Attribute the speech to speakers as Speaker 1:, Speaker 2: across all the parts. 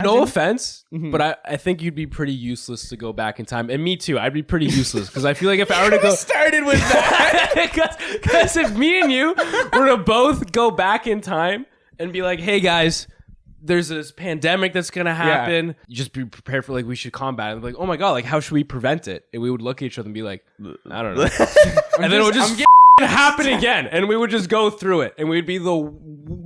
Speaker 1: No offense, but I think you'd be pretty useless to go back in time. And me too. I'd be pretty useless because I feel like if I were to go...
Speaker 2: started with that.
Speaker 1: Because if me and you were to both go back in time and be like, hey guys, there's this pandemic that's going to happen. You just be prepared for like, we should combat it. Like, oh my God, like how should we prevent it? And we would look at each other and be like, I don't know. And then it would just happen again. And we would just go through it. And we'd be the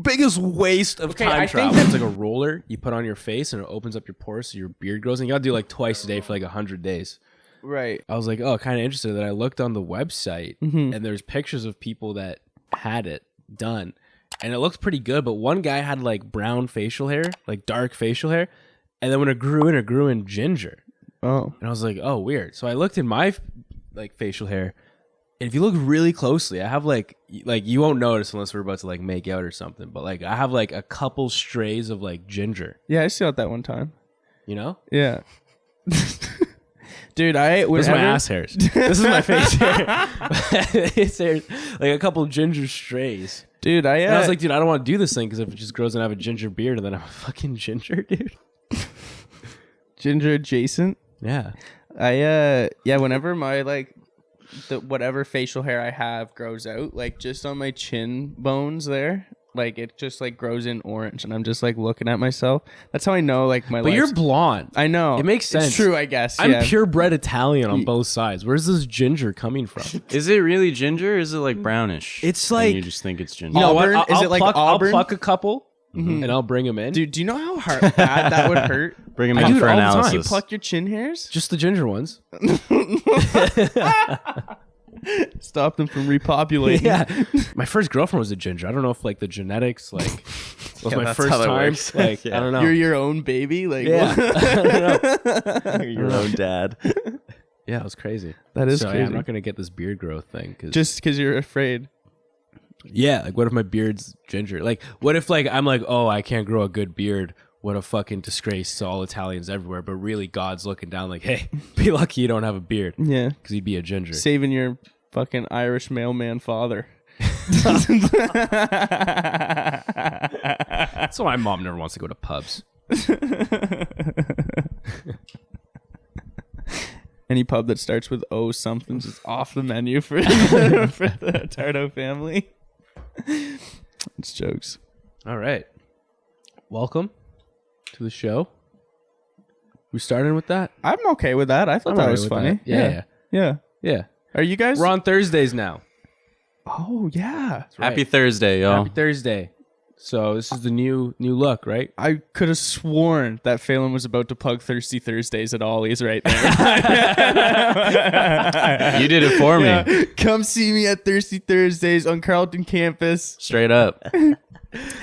Speaker 1: biggest waste of time travel. It's like a roller you put on your face and it opens up your pores so your beard grows. And you got to do like twice a day for like 100 days.
Speaker 2: Right.
Speaker 1: I was like, oh, kind of interested. That I looked on the website and there's pictures of people that had it done. And it looked pretty good, but one guy had like brown facial hair, like dark facial hair. And then when it grew in ginger.
Speaker 2: Oh.
Speaker 1: And I was like, oh, weird. So I looked in my like facial hair. And if you look really closely, I have like you won't notice unless we're about to like make out or something. But like I have like a couple strays of like ginger.
Speaker 2: Yeah, I saw that one time.
Speaker 1: You know?
Speaker 2: Yeah. Dude, this
Speaker 1: is my ass hairs. This is my face hair. It's hairs, like a couple ginger strays.
Speaker 2: Dude,
Speaker 1: and I was like, dude, I don't want to do this thing because if it just grows and I have a ginger beard and then I'm a fucking ginger, dude.
Speaker 2: Ginger adjacent?
Speaker 1: Yeah.
Speaker 2: Whenever my like whatever facial hair I have grows out, like just on my chin bones there, like it just like grows in orange and I'm just like looking at myself. That's how I know like my
Speaker 1: But you're blonde.
Speaker 2: I know.
Speaker 1: It makes sense.
Speaker 2: It's true, I guess.
Speaker 1: I'm purebred Italian on both sides. Where's this ginger coming from?
Speaker 3: Is it really ginger or is it like brownish?
Speaker 1: It's like...
Speaker 3: And you just think it's ginger.
Speaker 1: You know
Speaker 2: Auburn?
Speaker 1: what?
Speaker 2: Is it like Auburn?
Speaker 1: I'll pluck a couple and I'll bring them in.
Speaker 2: Dude, do you know how bad that would hurt?
Speaker 3: Bring them in for analysis.
Speaker 2: Do you pluck your chin hairs?
Speaker 1: Just the ginger ones.
Speaker 2: Stop them from repopulating.
Speaker 1: Yeah. My first girlfriend was a ginger. I don't know if like the genetics like was my first time. Like I don't know.
Speaker 2: You're your own baby. Like
Speaker 1: I don't know.
Speaker 3: You're your own dad.
Speaker 1: Yeah, it was crazy.
Speaker 2: That is
Speaker 1: crazy.
Speaker 2: crazy.
Speaker 1: Yeah, I'm not gonna get this beard growth thing
Speaker 2: just because you're afraid.
Speaker 1: Yeah, like what if my beard's ginger? Like what if like I'm like, oh, I can't grow a good beard. What a fucking disgrace to all Italians everywhere. But really, God's looking down like, hey, be lucky you don't have a beard.
Speaker 2: Yeah.
Speaker 1: Because he'd be a ginger.
Speaker 2: Saving your fucking Irish mailman father.
Speaker 1: That's why my mom never wants to go to pubs.
Speaker 2: Any pub that starts with O something's is off the menu for the Tardo family. It's jokes.
Speaker 1: All right. Welcome to the show. We started with that?
Speaker 2: I'm okay with that. I thought that was funny.
Speaker 1: Yeah.
Speaker 2: Are you guys?
Speaker 1: We're on Thursdays now.
Speaker 2: Oh, yeah.
Speaker 1: That's right.
Speaker 3: Happy Thursday, y'all.
Speaker 1: Happy Thursday. So this is the new look, right?
Speaker 2: I could have sworn that Phelan was about to plug Thirsty Thursdays at Ollie's right there.
Speaker 3: You did it for me.
Speaker 2: Come see me at Thirsty Thursdays on Carleton campus.
Speaker 3: Straight up.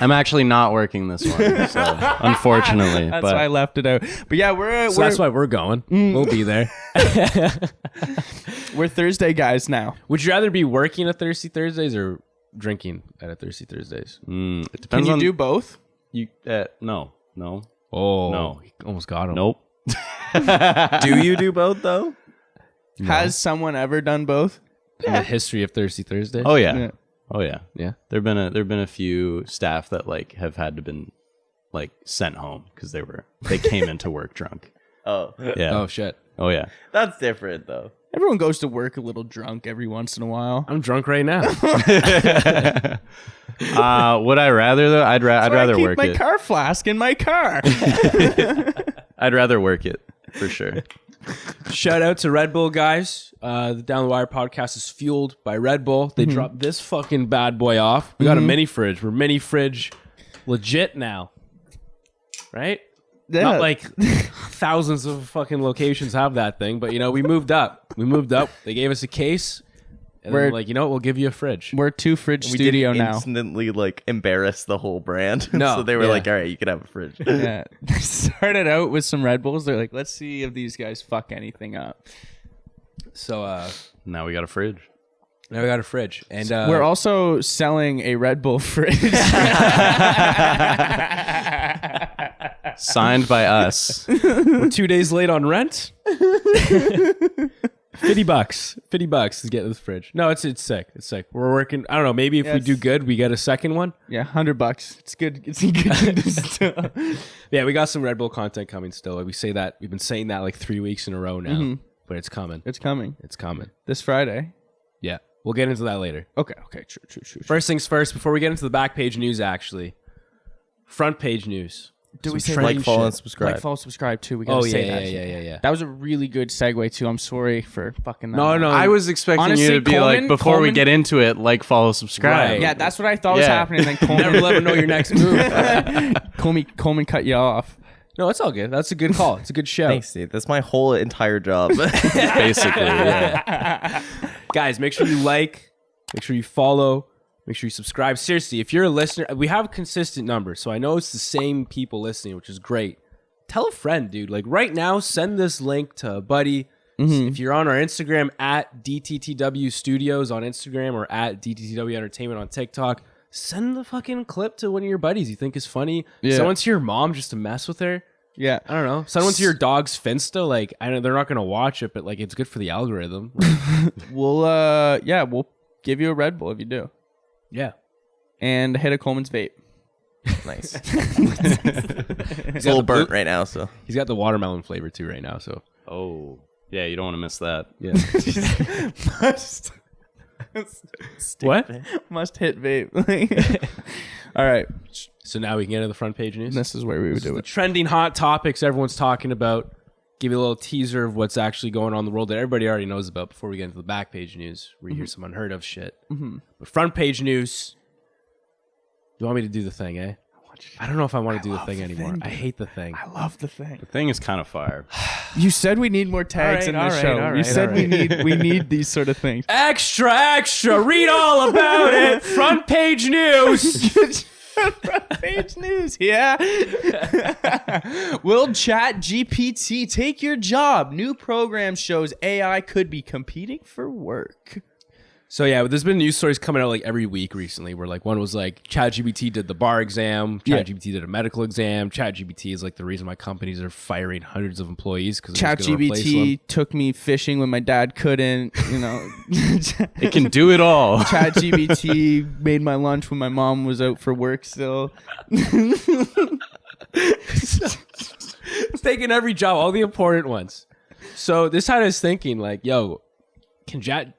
Speaker 3: I'm actually not working this one, so unfortunately.
Speaker 2: That's why I left it out. But yeah,
Speaker 1: that's why we're going. We'll be there.
Speaker 2: We're Thursday guys now.
Speaker 1: Would you rather be working at Thirsty Thursdays or drinking at a Thirsty Thursdays?
Speaker 3: It depends.
Speaker 2: Can you do both?
Speaker 3: You no.
Speaker 1: Oh
Speaker 3: No.
Speaker 1: He almost got him.
Speaker 3: Nope. Do you do both though?
Speaker 1: No.
Speaker 2: Has someone ever done both?
Speaker 1: In the history of Thirsty Thursdays?
Speaker 3: Oh yeah. Oh yeah.
Speaker 1: Yeah.
Speaker 3: There've been a few staff that like have had to been like sent home because they came into work drunk.
Speaker 4: Oh.
Speaker 3: Yeah.
Speaker 1: Oh shit.
Speaker 3: Oh yeah.
Speaker 4: That's different though.
Speaker 2: Everyone goes to work a little drunk every once in a while.
Speaker 1: I'm drunk right now.
Speaker 3: Would I rather though? I'd rather work
Speaker 2: my
Speaker 3: it.
Speaker 2: car flask in my car.
Speaker 3: I'd rather work it for sure.
Speaker 1: Shout out to Red Bull guys. The Down the Wire podcast is fueled by Red Bull. They dropped this fucking bad boy off. We got a mini fridge. We're mini fridge legit now. Right?
Speaker 2: Yeah.
Speaker 1: Not like thousands of fucking locations have that thing, but you know, we moved up. They gave us a case. And we're like, you know what? We'll give you a fridge.
Speaker 2: We're two fridge
Speaker 4: We
Speaker 2: studio
Speaker 4: didn't
Speaker 2: now.
Speaker 4: instantly like embarrass the whole brand.
Speaker 1: No,
Speaker 4: So they were like, all right, you can have a fridge.
Speaker 2: Yeah. They started out with some Red Bulls. They're like, let's see if these guys fuck anything up.
Speaker 1: So
Speaker 3: Now we got a fridge.
Speaker 1: now we got a fridge. And
Speaker 2: We're also selling a Red Bull fridge.
Speaker 3: Signed by us.
Speaker 1: we're 2 days late on rent. $50 to get this fridge. No, it's sick. It's sick. We're working. I don't know. Maybe if we do good, we get a second one.
Speaker 2: Yeah, $100. It's good. It's a good.
Speaker 1: Yeah, we got some Red Bull content coming still. We say that. We've been saying that like 3 weeks in a row now, but it's coming.
Speaker 2: It's coming.
Speaker 1: It's coming.
Speaker 2: This Friday.
Speaker 1: Yeah, we'll get into that later.
Speaker 2: Okay. True.
Speaker 1: First things first. Before we get into the back page news, actually, front page news.
Speaker 2: Do we say
Speaker 4: like, follow, and subscribe?
Speaker 2: Like, follow, subscribe too. We gotta say that.
Speaker 1: Yeah.
Speaker 2: That was a really good segue too. I'm sorry for fucking that.
Speaker 1: No.
Speaker 3: I was expecting
Speaker 2: Honestly,
Speaker 3: you to be like, before we get into it, like, follow, subscribe.
Speaker 1: Right.
Speaker 2: Yeah, that's what I thought was happening. Then Coleman,
Speaker 1: Never let me know your next move.
Speaker 2: Coleman cut you off.
Speaker 1: No, it's all good. That's a good call. It's a good show.
Speaker 4: Thanks, dude. That's my whole entire job.
Speaker 3: Basically, yeah.
Speaker 1: Guys, make sure you like, make sure you follow, make sure you subscribe. Seriously, if you're a listener, we have consistent numbers, so I know it's the same people listening, which is great. Tell a friend, dude. Like right now, send this link to a buddy. If you're on our Instagram at DTTW Studios on Instagram or at DTTW Entertainment on TikTok, send the fucking clip to one of your buddies you think is funny.
Speaker 2: Yeah.
Speaker 1: Send one to your mom just to mess with her.
Speaker 2: Yeah.
Speaker 1: I don't know. Send one to your dog's Finsta. Like, I know they're not gonna watch it, but like it's good for the algorithm.
Speaker 2: We'll give you a Red Bull if you do.
Speaker 1: Yeah.
Speaker 2: And hit a Coleman's vape.
Speaker 4: Nice. It's a little burnt right now, so.
Speaker 1: He's got the watermelon flavor too right now, so
Speaker 3: Oh, yeah, you don't want to miss that.
Speaker 1: yeah. What?
Speaker 2: Must hit vape. All right.
Speaker 1: So now we can get into the front page news.
Speaker 2: This is where we would do
Speaker 1: The
Speaker 2: it.
Speaker 1: trending hot topics everyone's talking about. Give you a little teaser of what's actually going on in the world that everybody already knows about before we get into the back page news, where you hear some unheard of shit. But front page news. You want me to do the thing, eh? I don't know if I want to do the thing anymore. I hate the thing.
Speaker 2: I love the thing.
Speaker 3: The thing is kind of fire.
Speaker 2: You said we need more tags in the show. You said we need these sort of things.
Speaker 1: Extra! Read all about it. Front page news.
Speaker 2: Front page news, yeah. Will Chat GPT take your job? New program shows AI could be competing for work.
Speaker 1: So yeah, there's been news stories coming out like every week recently where like one was like Chat GPT did the bar exam, Chat GPT did a medical exam. Chat GPT is like the reason why companies are firing hundreds of employees because
Speaker 2: Chat GPT took me fishing when my dad couldn't, you know.
Speaker 3: It can do it all.
Speaker 2: Chat GPT made my lunch when my mom was out for work still.
Speaker 1: It's taking every job, all the important ones. So this had us thinking like, yo, can Chat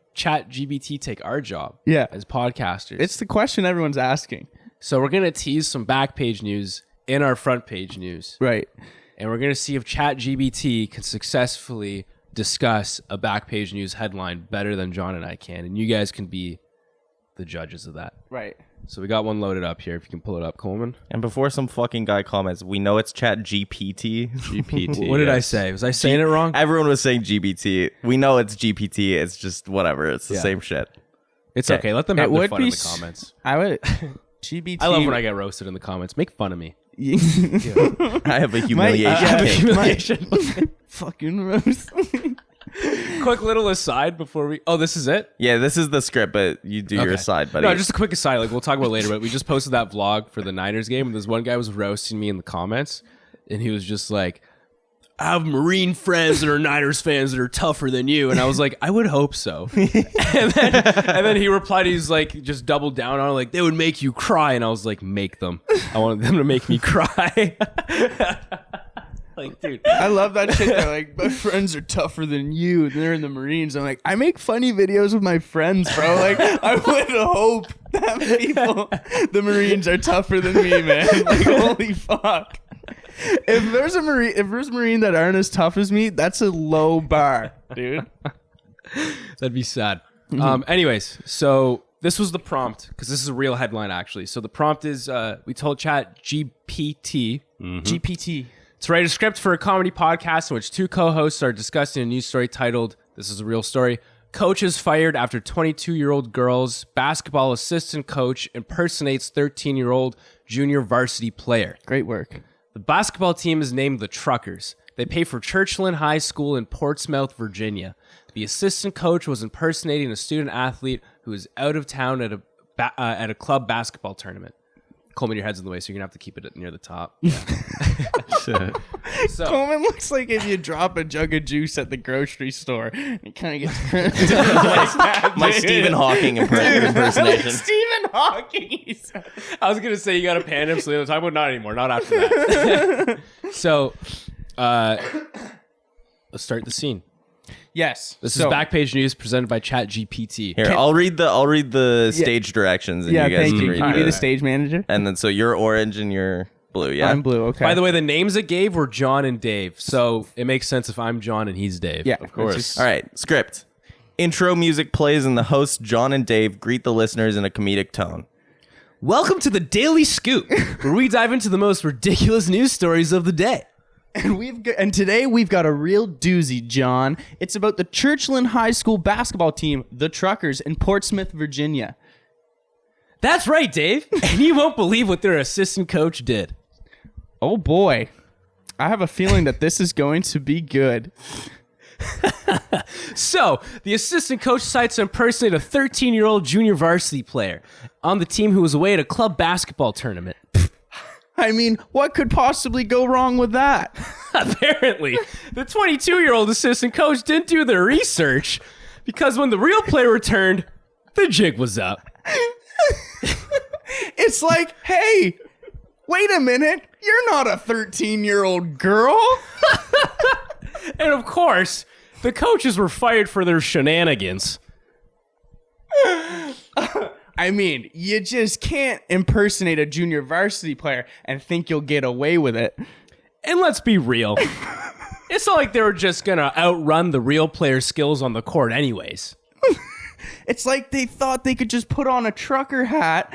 Speaker 1: GPT take our job
Speaker 2: Yeah.
Speaker 1: as podcasters?
Speaker 2: It's the question everyone's asking.
Speaker 1: So we're going to tease some back page news in our front page news.
Speaker 2: Right.
Speaker 1: And we're going to see if Chat GPT can successfully discuss a back page news headline better than John and I can. And you guys can be the judges of that.
Speaker 2: Right.
Speaker 1: So we got one loaded up here. If you can pull it up, Coleman.
Speaker 4: And before some fucking guy comments, we know it's Chat GPT.
Speaker 3: GPT.
Speaker 1: What did I
Speaker 3: yes.
Speaker 1: say? Was I saying it wrong?
Speaker 4: Everyone was saying GPT. We know it's GPT. It's just whatever. It's the
Speaker 1: Yeah.
Speaker 4: same shit.
Speaker 1: It's okay. Let them have
Speaker 2: It
Speaker 1: their
Speaker 2: would
Speaker 1: fun
Speaker 2: be
Speaker 1: in the comments.
Speaker 2: I would. GPT.
Speaker 1: I love when I get roasted in the comments. Make fun of me.
Speaker 4: I have a humiliation king.
Speaker 2: Fucking roast.
Speaker 1: Quick little aside before we... Oh, this is it?
Speaker 4: Yeah, this is the script, but you do your
Speaker 1: Okay.
Speaker 4: side, buddy.
Speaker 1: No, just a quick aside. Like we'll talk about it later, but we just posted that vlog for the Niners game, and this one guy was roasting me in the comments, and he was just like, "I have Marine friends that are Niners fans that are tougher than you," and I was like, "I would hope so." and then he replied, he's like, just doubled down on it, like, "They would make you cry," and I was like, "Make them." I wanted them to make me cry. Like, dude.
Speaker 2: I love that shit. They're like, my friends are tougher than you. They're in the Marines. I'm like, I make funny videos with my friends, bro. Like, I would hope that people, the Marines, are tougher than me, man. Like, holy fuck. If there's a Marine that aren't as tough as me, that's a low bar, dude.
Speaker 1: That'd be sad. Anyways, so this was the prompt because this is a real headline actually. So the prompt is we told Chat GPT
Speaker 2: GPT.
Speaker 1: to write a script for a comedy podcast in which two co-hosts are discussing a news story titled, this is a real story, Coaches Fired After 22-Year-Old Girls Basketball Assistant Coach Impersonates 13-Year-Old Junior Varsity Player.
Speaker 2: Great work.
Speaker 1: The basketball team is named the Truckers. They pay for Churchland High School in Portsmouth, Virginia. The assistant coach was impersonating a student athlete who was out of town at a club basketball tournament. Coleman, your head's in the way, so you're gonna have to keep it near the top. So
Speaker 2: Coleman looks like if you drop a jug of juice at the grocery store. It kind of gets
Speaker 4: My Stephen Hawking impersonation.
Speaker 2: Stephen Hawking.
Speaker 1: I was gonna say you gotta pan him, so they don't talk about not anymore, not after that. So, let's start the scene.
Speaker 2: Yes.
Speaker 1: This is Backpage News presented by Chat GPT.
Speaker 4: Here, I'll read the stage directions, and
Speaker 2: Yeah,
Speaker 4: you guys
Speaker 2: thank
Speaker 4: can
Speaker 2: you.
Speaker 4: read
Speaker 2: Can you be the
Speaker 4: the-
Speaker 2: stage manager?
Speaker 4: And then so you're orange and you're blue. Yeah,
Speaker 2: I'm blue. Okay.
Speaker 1: By the way, the names it gave were John and Dave, so it makes sense if I'm John and he's Dave.
Speaker 2: yeah,
Speaker 3: Of course.
Speaker 2: it's just-
Speaker 4: All right, script. Intro music plays and the hosts John and Dave greet the listeners in a comedic tone.
Speaker 1: Welcome to the Daily Scoop, where we dive into the most ridiculous news stories of the day.
Speaker 2: And today we've got a real doozy, John. It's about the Churchland High School basketball team, the Truckers, in Portsmouth, Virginia.
Speaker 1: That's right, Dave. And you won't believe what their assistant coach did.
Speaker 2: Oh boy, I have a feeling that this is going to be good.
Speaker 1: So, the assistant coach decides to impersonate a 13-year-old junior varsity player on the team who was away at a club basketball tournament.
Speaker 2: I mean, what could possibly go wrong with that?
Speaker 1: Apparently, the 22-year-old assistant coach didn't do their research because when the real player returned, the jig was up.
Speaker 2: It's like, hey, wait a minute, you're not a 13-year-old girl.
Speaker 1: And of course, the coaches were fired for their shenanigans.
Speaker 2: I mean, you just can't impersonate a junior varsity player and think you'll get away with it.
Speaker 1: And let's be real. It's not like they were just gonna outrun the real player's skills on the court anyways.
Speaker 2: It's like they thought they could just put on a trucker hat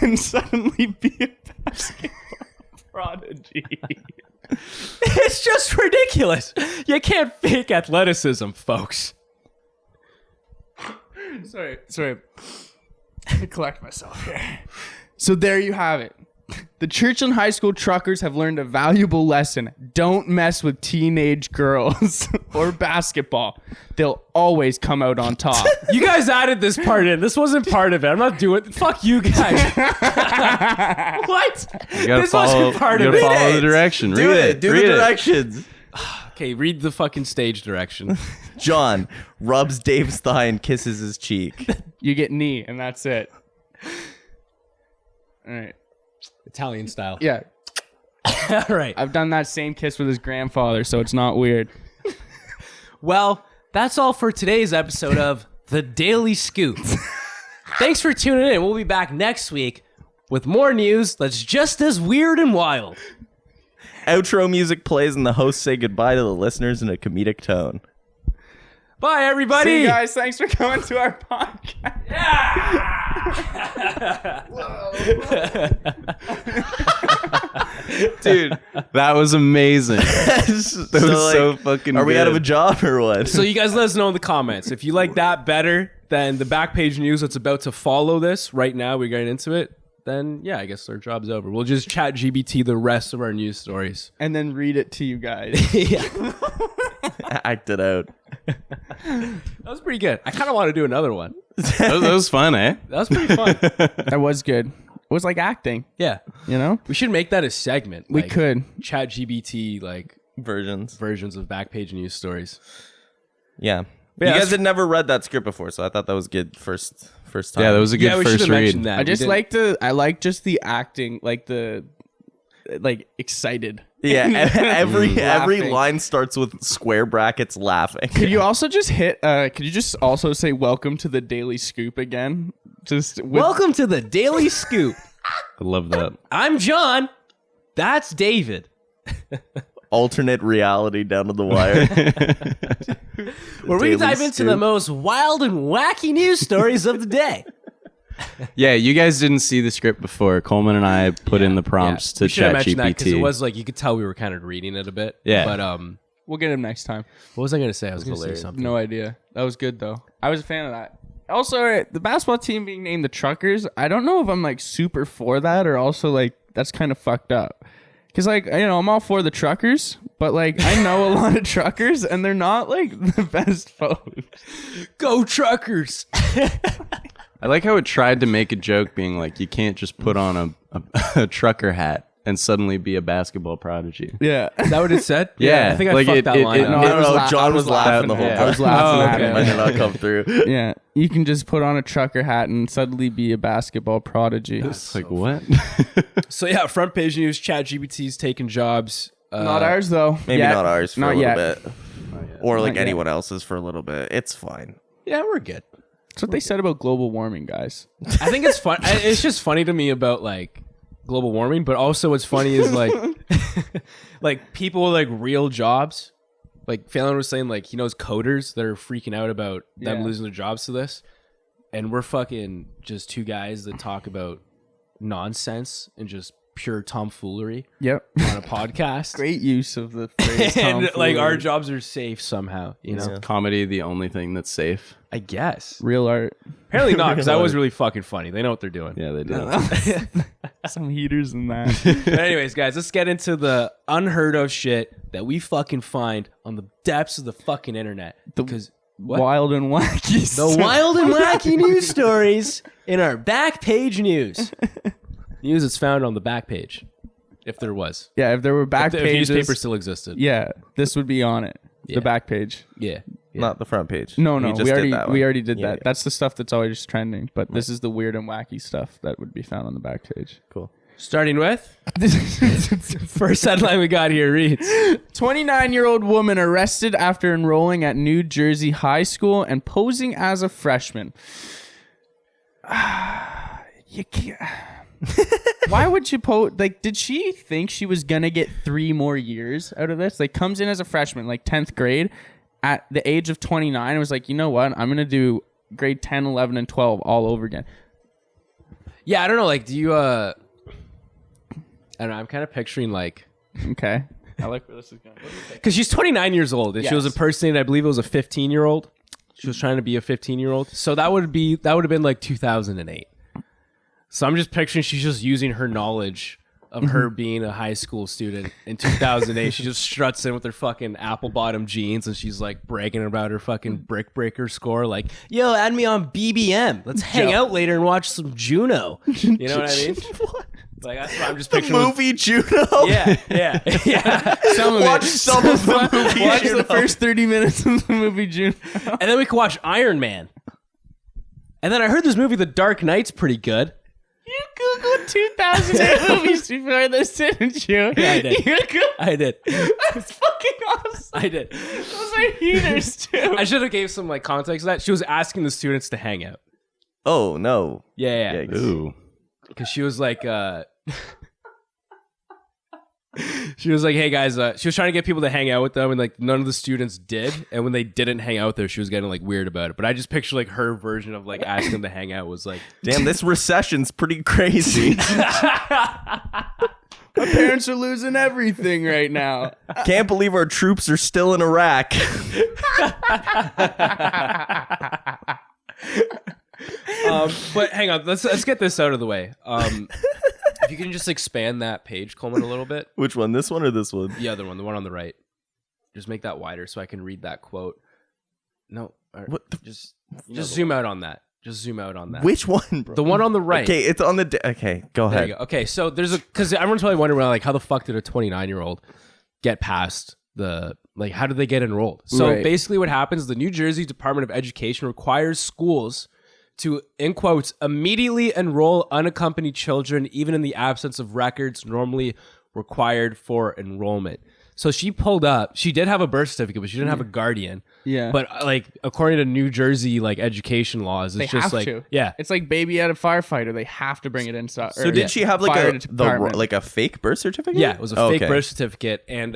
Speaker 2: and suddenly be a basketball prodigy.
Speaker 1: It's just ridiculous. You can't fake athleticism, folks.
Speaker 2: Sorry. Let me collect myself here. So there you have it. The Churchland High School Truckers have learned a valuable lesson. Don't mess with teenage girls or basketball. They'll always come out on top.
Speaker 1: You guys added this part in. This wasn't part of it. I'm not doing it. Fuck you guys. What?
Speaker 3: You gotta
Speaker 1: This
Speaker 3: follow,
Speaker 1: wasn't part
Speaker 3: you
Speaker 1: of
Speaker 3: gotta
Speaker 1: it.
Speaker 3: follow the direction.
Speaker 4: Do
Speaker 3: Read
Speaker 4: it.
Speaker 3: it.
Speaker 4: Do
Speaker 3: Read
Speaker 4: the
Speaker 3: it.
Speaker 4: directions.
Speaker 1: Okay, read the fucking stage direction.
Speaker 4: John rubs Dave's thigh and kisses his cheek.
Speaker 2: You get knee, and that's it. All right.
Speaker 1: Italian style.
Speaker 2: Yeah,
Speaker 1: All right.
Speaker 2: I've done that same kiss with his grandfather, so it's not weird.
Speaker 1: Well, that's all for today's episode of The Daily Scoop. Thanks for tuning in. We'll be back next week with more news that's just as weird and wild.
Speaker 4: Outro music plays and the hosts say goodbye to the listeners in a comedic tone.
Speaker 1: Bye, everybody.
Speaker 2: See you guys. Thanks for coming to our podcast.
Speaker 3: Dude, that was amazing. That was so fucking
Speaker 4: Are we out of a
Speaker 3: good.
Speaker 4: job or what?
Speaker 1: So you guys let us know in the comments. If you like that better than the Backpage News that's about to follow this right now, we're getting into it, then yeah, I guess our job's over. We'll just chat GPT the rest of our news stories.
Speaker 2: And then read it to you guys.
Speaker 1: Yeah.
Speaker 4: Act it out.
Speaker 1: That was pretty good. I kind of want to do another one.
Speaker 3: That was fun, eh?
Speaker 1: That was pretty fun.
Speaker 2: That was good. It was like acting,
Speaker 1: Yeah.
Speaker 2: you know?
Speaker 1: We should make that a segment.
Speaker 2: We
Speaker 1: like,
Speaker 2: could.
Speaker 1: Chat GPT like
Speaker 4: Versions.
Speaker 1: versions of Backpage News stories.
Speaker 4: Yeah.
Speaker 1: Yeah,
Speaker 4: You guys
Speaker 1: that's-
Speaker 4: had never read that script before, so I thought that was good first time.
Speaker 3: Yeah, that was a good
Speaker 1: Yeah, we should
Speaker 3: first
Speaker 1: have
Speaker 3: read.
Speaker 1: mentioned that.
Speaker 2: I
Speaker 1: We
Speaker 2: just
Speaker 1: didn't-
Speaker 2: like just the acting, like the excited.
Speaker 4: Yeah, every
Speaker 2: Laughing.
Speaker 4: line starts with square brackets laughing.
Speaker 2: Could you also just could you just also say welcome to the Daily Scoop again? Just with,
Speaker 1: Welcome to the Daily Scoop.
Speaker 3: I love that.
Speaker 1: I'm John. That's David.
Speaker 4: Alternate reality down to the wire.
Speaker 1: Where we
Speaker 4: Daily
Speaker 1: dive into
Speaker 4: Scoop.
Speaker 1: the most wild and wacky news stories of the day.
Speaker 3: Yeah, you guys didn't see the script before. Coleman and I put in the prompts to
Speaker 1: we should have
Speaker 3: Chat
Speaker 1: mentioned that because it
Speaker 3: GPT.
Speaker 1: was like you could tell we were kind of reading it a bit.
Speaker 3: Yeah.
Speaker 1: But
Speaker 2: we'll get him next time.
Speaker 1: what was I gonna say? I was gonna say
Speaker 4: hilarious.
Speaker 1: something.
Speaker 2: No idea. That was good though. I was a fan of that. Also, the basketball team being named the Truckers, I don't know if I'm like super for that or also like that's kind of fucked up. Cause like, you know, I'm all for the truckers, but like I know a lot of truckers and they're not like the best folks.
Speaker 1: Go Truckers.
Speaker 3: I like how it tried to make a joke being like, you can't just put on a trucker hat and suddenly be a basketball prodigy.
Speaker 2: Yeah.
Speaker 1: Is that what it said?
Speaker 3: Yeah.
Speaker 1: I think I
Speaker 3: Like,
Speaker 1: fucked that line
Speaker 2: no,
Speaker 1: up.
Speaker 4: I don't know. John was laughing the whole
Speaker 3: yeah.
Speaker 4: time.
Speaker 2: I was laughing
Speaker 1: Oh,
Speaker 2: at
Speaker 1: okay.
Speaker 2: him.
Speaker 4: Might not come through.
Speaker 2: Yeah. You can just put on a trucker hat and suddenly be a basketball prodigy.
Speaker 3: It's like, what?
Speaker 1: So yeah, front page news, Chat GPT's taking jobs.
Speaker 2: Not ours, though.
Speaker 4: Maybe
Speaker 2: Yet.
Speaker 4: not ours for
Speaker 2: Not
Speaker 4: a little
Speaker 2: yet.
Speaker 4: bit. Or like
Speaker 2: Not yet.
Speaker 4: anyone else's for a little bit. It's fine.
Speaker 1: Yeah, we're good.
Speaker 2: That's what they said about global warming, guys.
Speaker 1: I think it's fun. It's just funny to me about like global warming, but also what's funny is like like people with like real jobs. Like Phelan was saying, like he knows coders that are freaking out about them
Speaker 2: Yeah.
Speaker 1: losing their jobs to this, and we're fucking just two guys that talk about nonsense and just pure tomfoolery
Speaker 2: Yep.
Speaker 1: on a podcast.
Speaker 2: Great use of the phrase
Speaker 1: And like our
Speaker 2: tomfoolery.
Speaker 1: jobs are safe somehow, you know.
Speaker 3: Is comedy the only thing that's safe?
Speaker 1: I guess
Speaker 2: Real art.
Speaker 1: apparently not, because that was really fucking funny. They know what they're doing.
Speaker 3: Yeah, they do.
Speaker 2: Some heaters in that.
Speaker 1: But anyways, guys, let's get into the unheard of shit that we fucking find on the depths of the fucking internet. Because what?
Speaker 2: Wild and wacky.
Speaker 1: The wild and wacky news stories in our back page news. News that's found on the back page, if there was.
Speaker 2: Yeah, if there were back
Speaker 1: If
Speaker 2: pages.
Speaker 1: newspaper still existed.
Speaker 2: Yeah, this would be on it.
Speaker 1: Yeah.
Speaker 2: The back page.
Speaker 1: Yeah.
Speaker 4: Not the front page.
Speaker 2: No,
Speaker 4: You
Speaker 2: no,
Speaker 4: just
Speaker 2: we
Speaker 4: did that one.
Speaker 2: already did
Speaker 4: Yeah,
Speaker 2: that.
Speaker 4: yeah.
Speaker 2: That's the stuff that's always trending. But this is the weird and wacky stuff that would be found on the back page.
Speaker 4: Cool.
Speaker 1: Starting with first headline we got here reads
Speaker 2: 29-year-old woman arrested after enrolling at New Jersey high school and posing as a freshman. You can't. Why would you post? Like, did she think she was gonna get 3 more years out of this? Like, comes in as a freshman, like 10th grade, at the age of 29, and was like, you know what? I'm gonna do grade 10, 11, and 12 all over again.
Speaker 1: Yeah, I don't know. Like, do you? I don't know. I'm kind of picturing like
Speaker 2: Okay. I like where this is going.
Speaker 1: because she's 29 years old and she was
Speaker 2: Yes.
Speaker 1: impersonating. I believe it was a 15-year-old. She was trying to be a 15-year-old. So that would have been like 2008. So I'm just picturing she's just using her knowledge of her being a high school student in 2008. She just struts in with her fucking apple bottom jeans and she's like bragging about her fucking brick breaker score. Like, yo, add me on BBM. Let's hang out later and watch some Juno. You know what I mean? Like that's what I'm just picturing.
Speaker 4: Movie Juno.
Speaker 1: Yeah. Some of
Speaker 4: Watch
Speaker 1: it.
Speaker 4: some of the movie
Speaker 2: Watch
Speaker 4: Juno.
Speaker 2: the first 30 minutes of the movie, June.
Speaker 1: And then we could watch Iron Man. And then I heard this movie, The Dark Knight's pretty good.
Speaker 2: You Googled 2008 movies before this, didn't you?
Speaker 1: Yeah, I did.
Speaker 2: You Googled-
Speaker 1: I did.
Speaker 2: That's fucking awesome.
Speaker 1: I did.
Speaker 2: Those are heaters, too.
Speaker 1: I should have gave some like context to that. She was asking the students to hang out.
Speaker 4: Oh no.
Speaker 1: Yeah.
Speaker 4: Yikes.
Speaker 3: Ooh.
Speaker 1: Because she was like, she was like, hey guys, she was trying to get people to hang out with them, and like none of the students did. And when they didn't hang out there, she was getting like weird about it. But I just picture like her version of like asking them to hang out was like,
Speaker 4: Damn, this recession's pretty crazy.
Speaker 2: My parents are losing everything right now.
Speaker 4: Can't believe our troops are still in Iraq.
Speaker 1: but hang on, let's get this out of the way. If you can just expand that page, Coleman, a little bit.
Speaker 4: Which one? This one or this one?
Speaker 1: The other one, the one on the right. Just make that wider so I can read that quote. No,
Speaker 4: What the-
Speaker 1: just zoom out on that. Just zoom out on that.
Speaker 4: Which one, bro?
Speaker 1: The one on the right.
Speaker 4: Okay, it's on the. Okay, go
Speaker 1: There
Speaker 4: ahead.
Speaker 1: you go. Okay, so there's because everyone's probably wondering, like, how the fuck did a 29-year-old get past the, like, how did they get enrolled? So
Speaker 2: Right.
Speaker 1: basically what happens, the New Jersey Department of Education requires schools to, in quotes, immediately enroll unaccompanied children, even in the absence of records normally required for enrollment. So she pulled up, she did have a birth certificate, but she didn't have a guardian.
Speaker 2: Yeah.
Speaker 1: But like, according to New Jersey, like, education laws, it's
Speaker 2: They
Speaker 1: just
Speaker 2: have
Speaker 1: like,
Speaker 2: to.
Speaker 1: yeah.
Speaker 2: It's like baby at a firefighter. They have to bring it inside.
Speaker 4: So did she have like a fake birth certificate?
Speaker 1: Yeah, it was a
Speaker 4: Oh,
Speaker 1: fake
Speaker 4: okay.
Speaker 1: birth certificate. And,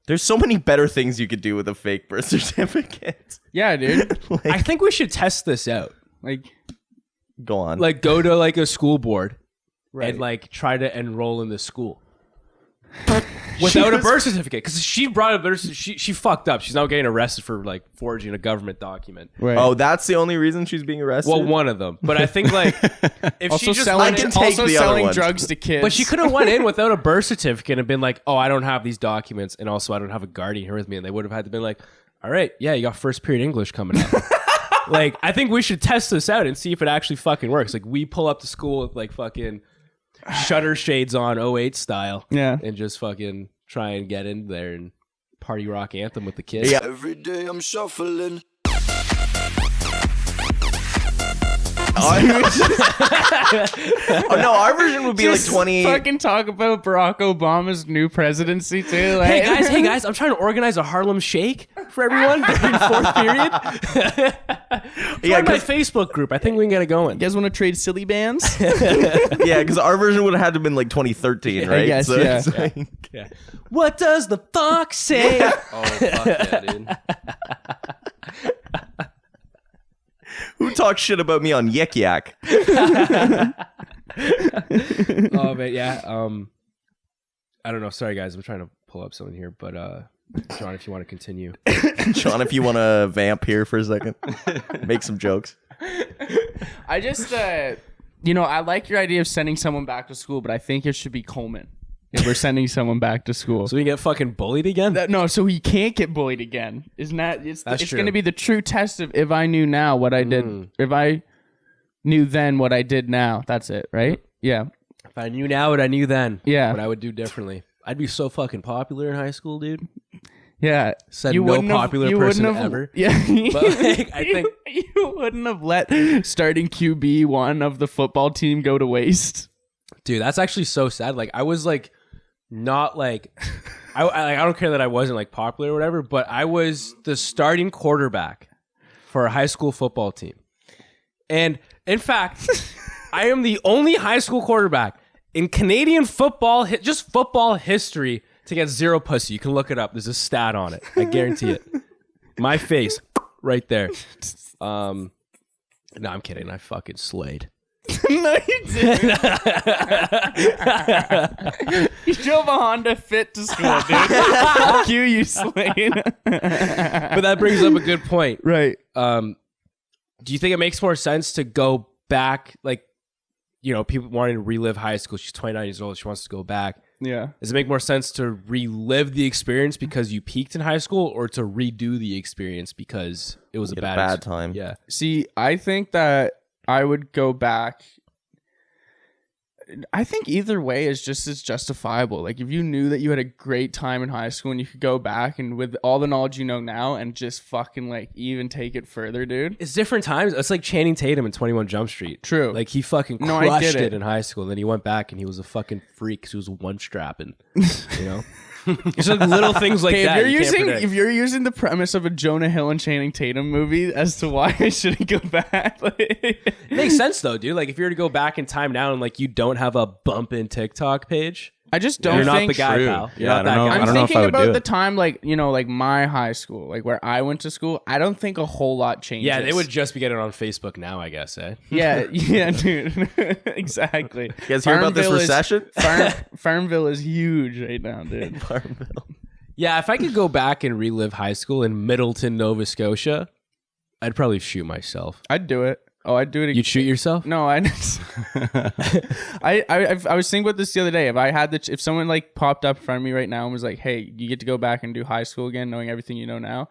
Speaker 4: There's so many better things you could do with a fake birth certificate.
Speaker 2: Yeah, dude.
Speaker 1: I think we should test this out.
Speaker 2: Like,
Speaker 4: Go on.
Speaker 1: Like, go to like a school board
Speaker 2: right.
Speaker 1: and like try to enroll in the school without a birth certificate. Because she brought a birth certificate. She fucked up. She's now getting arrested for like forging a government document.
Speaker 2: right.
Speaker 4: Oh, that's the only reason she's being arrested?
Speaker 1: Well, one of them. But I think like if
Speaker 2: also
Speaker 1: she just
Speaker 2: selling,
Speaker 1: went in,
Speaker 4: take
Speaker 2: also
Speaker 4: the other
Speaker 2: selling
Speaker 4: one.
Speaker 2: drugs to kids.
Speaker 1: but she could have went in without a birth certificate and been like, oh, I don't have these documents, and also I don't have a guardian here with me, and they would have had to be like, all right, yeah, you got first period English coming up. Like, I think we should test this out and see if it actually fucking works. Like, we pull up to school with like fucking shutter shades on 08 style.
Speaker 2: Yeah.
Speaker 1: And just fucking try and get in there and party rock anthem with the kids.
Speaker 4: Yeah.
Speaker 5: Every day I'm shuffling.
Speaker 4: Oh no, our version would be like 20.
Speaker 2: Fucking talk about Barack Obama's new presidency too. Like,
Speaker 1: Hey guys, I'm trying to organize a Harlem Shake for everyone during fourth period. Join my Facebook group. I think we can get it going.
Speaker 2: You guys want to trade silly bands?
Speaker 4: Yeah, because our version would have had to have been like 2013, right?
Speaker 2: guess,
Speaker 4: So
Speaker 2: yeah.
Speaker 4: it's like-
Speaker 1: Yeah. What does the fox say?
Speaker 3: Oh, fuck yeah, dude.
Speaker 4: Who talks shit about me on Yik Yak?
Speaker 1: Oh man, yeah. I don't know. Sorry guys, I'm trying to pull up something here, but John, if you want to continue.
Speaker 4: John, if you want to vamp here for a second, make some jokes.
Speaker 2: I just, I like your idea of sending someone back to school, but I think it should be Coleman if we're sending someone back to school.
Speaker 1: So we get fucking bullied again?
Speaker 2: No, so he can't get bullied again. Isn't that? It's
Speaker 1: true.
Speaker 2: going to be the true test of if I knew now what I did. If I knew then what I did now. That's it, right? Yeah.
Speaker 1: If I knew now what I knew then,
Speaker 2: Yeah.
Speaker 1: what I would do differently. I'd be so fucking popular in high school, dude.
Speaker 2: Yeah.
Speaker 1: Said no popular person ever.
Speaker 2: Yeah.
Speaker 1: But like, I think
Speaker 2: you wouldn't have let starting QB1 of the football team go to waste.
Speaker 1: dude, that's actually so sad. Like I was like not like I don't care that I wasn't like popular or whatever, but I was the starting quarterback for a high school football team. And in fact, I am the only high school quarterback in Canadian football, just football history, to get 0 pussy. You can look it up. There's a stat on it. I guarantee it. My face right there. No, I'm kidding. I fucking slayed.
Speaker 2: No, you didn't. You drove a Honda Fit to school, dude. Fuck you, you slain.
Speaker 1: But that brings up a good point.
Speaker 2: Right.
Speaker 1: Do you think it makes more sense to go back, like, you know, people wanting to relive high school? She's 29 years old. She wants to go back.
Speaker 2: Yeah.
Speaker 1: Does it make more sense to relive the experience because you peaked in high school, or to redo the experience because it was a bad
Speaker 4: time?
Speaker 1: Yeah.
Speaker 2: See, I think that I would go back. I think either way is just as justifiable. Like if you knew that you had a great time in high school and you could go back and with all the knowledge you know now and just fucking like even take it further, dude.
Speaker 1: It's different times. It's like Channing Tatum in 21 Jump Street.
Speaker 2: True.
Speaker 1: Like he fucking
Speaker 2: No, I
Speaker 1: crushed
Speaker 2: get
Speaker 1: it
Speaker 2: it
Speaker 1: in high school. And then he went back and he was a fucking freak because he was one strapping. You know? It's like little things like
Speaker 2: Okay,
Speaker 1: that.
Speaker 2: if you're using the premise of a Jonah Hill and Channing Tatum movie as to why I shouldn't go back,
Speaker 1: It makes sense though, dude. Like if you were to go back in time now and like you don't have a bump in TikTok page,
Speaker 2: I just don't
Speaker 1: you're not
Speaker 2: think
Speaker 1: the guy,
Speaker 3: True.
Speaker 1: pal. You're
Speaker 3: Yeah,
Speaker 1: not
Speaker 3: I
Speaker 1: that
Speaker 3: don't know.
Speaker 1: guy.
Speaker 3: I
Speaker 2: I'm
Speaker 3: don't know if
Speaker 2: thinking
Speaker 3: I would do
Speaker 2: about the
Speaker 3: it.
Speaker 2: time, like, you know, like my high school, like where I went to school. I don't think a whole lot changes.
Speaker 1: Yeah, they would just be getting on Facebook now, I guess, eh?
Speaker 2: Yeah, yeah, dude. Exactly.
Speaker 4: You guys hear about this recession?
Speaker 2: Farmville is huge right now, dude.
Speaker 4: Farmville.
Speaker 1: Yeah, if I could go back and relive high school in Middleton, Nova Scotia, I'd probably shoot myself.
Speaker 2: I'd do it. Oh, I'd do it.
Speaker 1: You'd shoot yourself?
Speaker 2: No, I was thinking about this the other day. If someone like popped up in front of me right now and was like, "Hey, you get to go back and do high school again, knowing everything you know now,"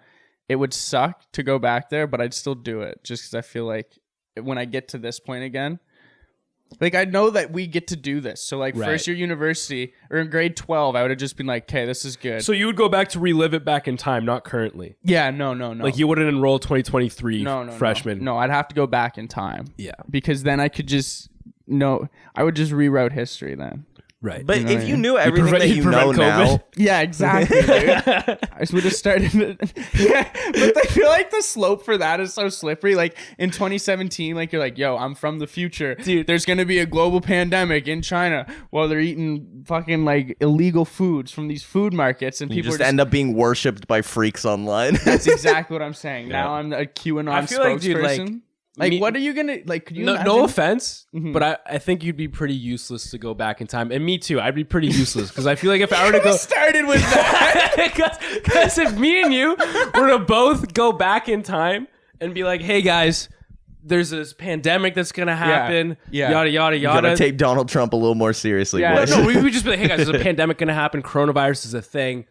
Speaker 2: it would suck to go back there, but I'd still do it just because I feel like when I get to this point again, like I know that we get to do this. So like
Speaker 1: Right.
Speaker 2: first year university or in grade 12, I would have just been like, "Okay, this is good."
Speaker 1: So you would go back to relive it back in time, not currently.
Speaker 2: Yeah, no.
Speaker 1: Like you wouldn't enroll 2023
Speaker 2: no,
Speaker 1: freshman.
Speaker 2: No, I'd have to go back in time.
Speaker 1: Yeah.
Speaker 2: Because then I could just I would just reroute history then.
Speaker 1: Right.
Speaker 4: But
Speaker 2: You know
Speaker 4: if
Speaker 2: what I
Speaker 4: you
Speaker 2: mean?
Speaker 4: knew everything that you know now,
Speaker 2: Yeah, exactly, dude. I just would have started. Yeah, but I feel like the slope for that is so slippery. Like in 2017, like you're like, yo, I'm from the future.
Speaker 1: Dude.
Speaker 2: There's going to be a global pandemic in China while they're eating fucking like illegal foods from these food markets. And
Speaker 4: you
Speaker 2: people
Speaker 4: just
Speaker 2: are just
Speaker 4: end up being worshipped by freaks online.
Speaker 2: That's exactly what I'm saying. Now I'm a QAnon
Speaker 1: I feel
Speaker 2: spokesperson.
Speaker 1: like, dude,
Speaker 2: like
Speaker 1: me-
Speaker 2: what are you going to, like, could you
Speaker 1: no
Speaker 2: imagine?
Speaker 1: offense, but I think you'd be pretty useless to go back in time. And me too. I'd be pretty useless because I feel like if I were to
Speaker 2: We
Speaker 1: go...
Speaker 2: started with that.
Speaker 1: Because if me and you were to both go back in time and be like, hey guys, there's this pandemic that's going to happen,
Speaker 2: Yeah.
Speaker 1: yada, yada,
Speaker 4: You
Speaker 1: yada.
Speaker 4: gotta take Donald Trump a little more seriously,
Speaker 2: Yeah.
Speaker 4: boys.
Speaker 1: No, we would just be like, hey guys, there's a pandemic going to happen. Coronavirus is a thing.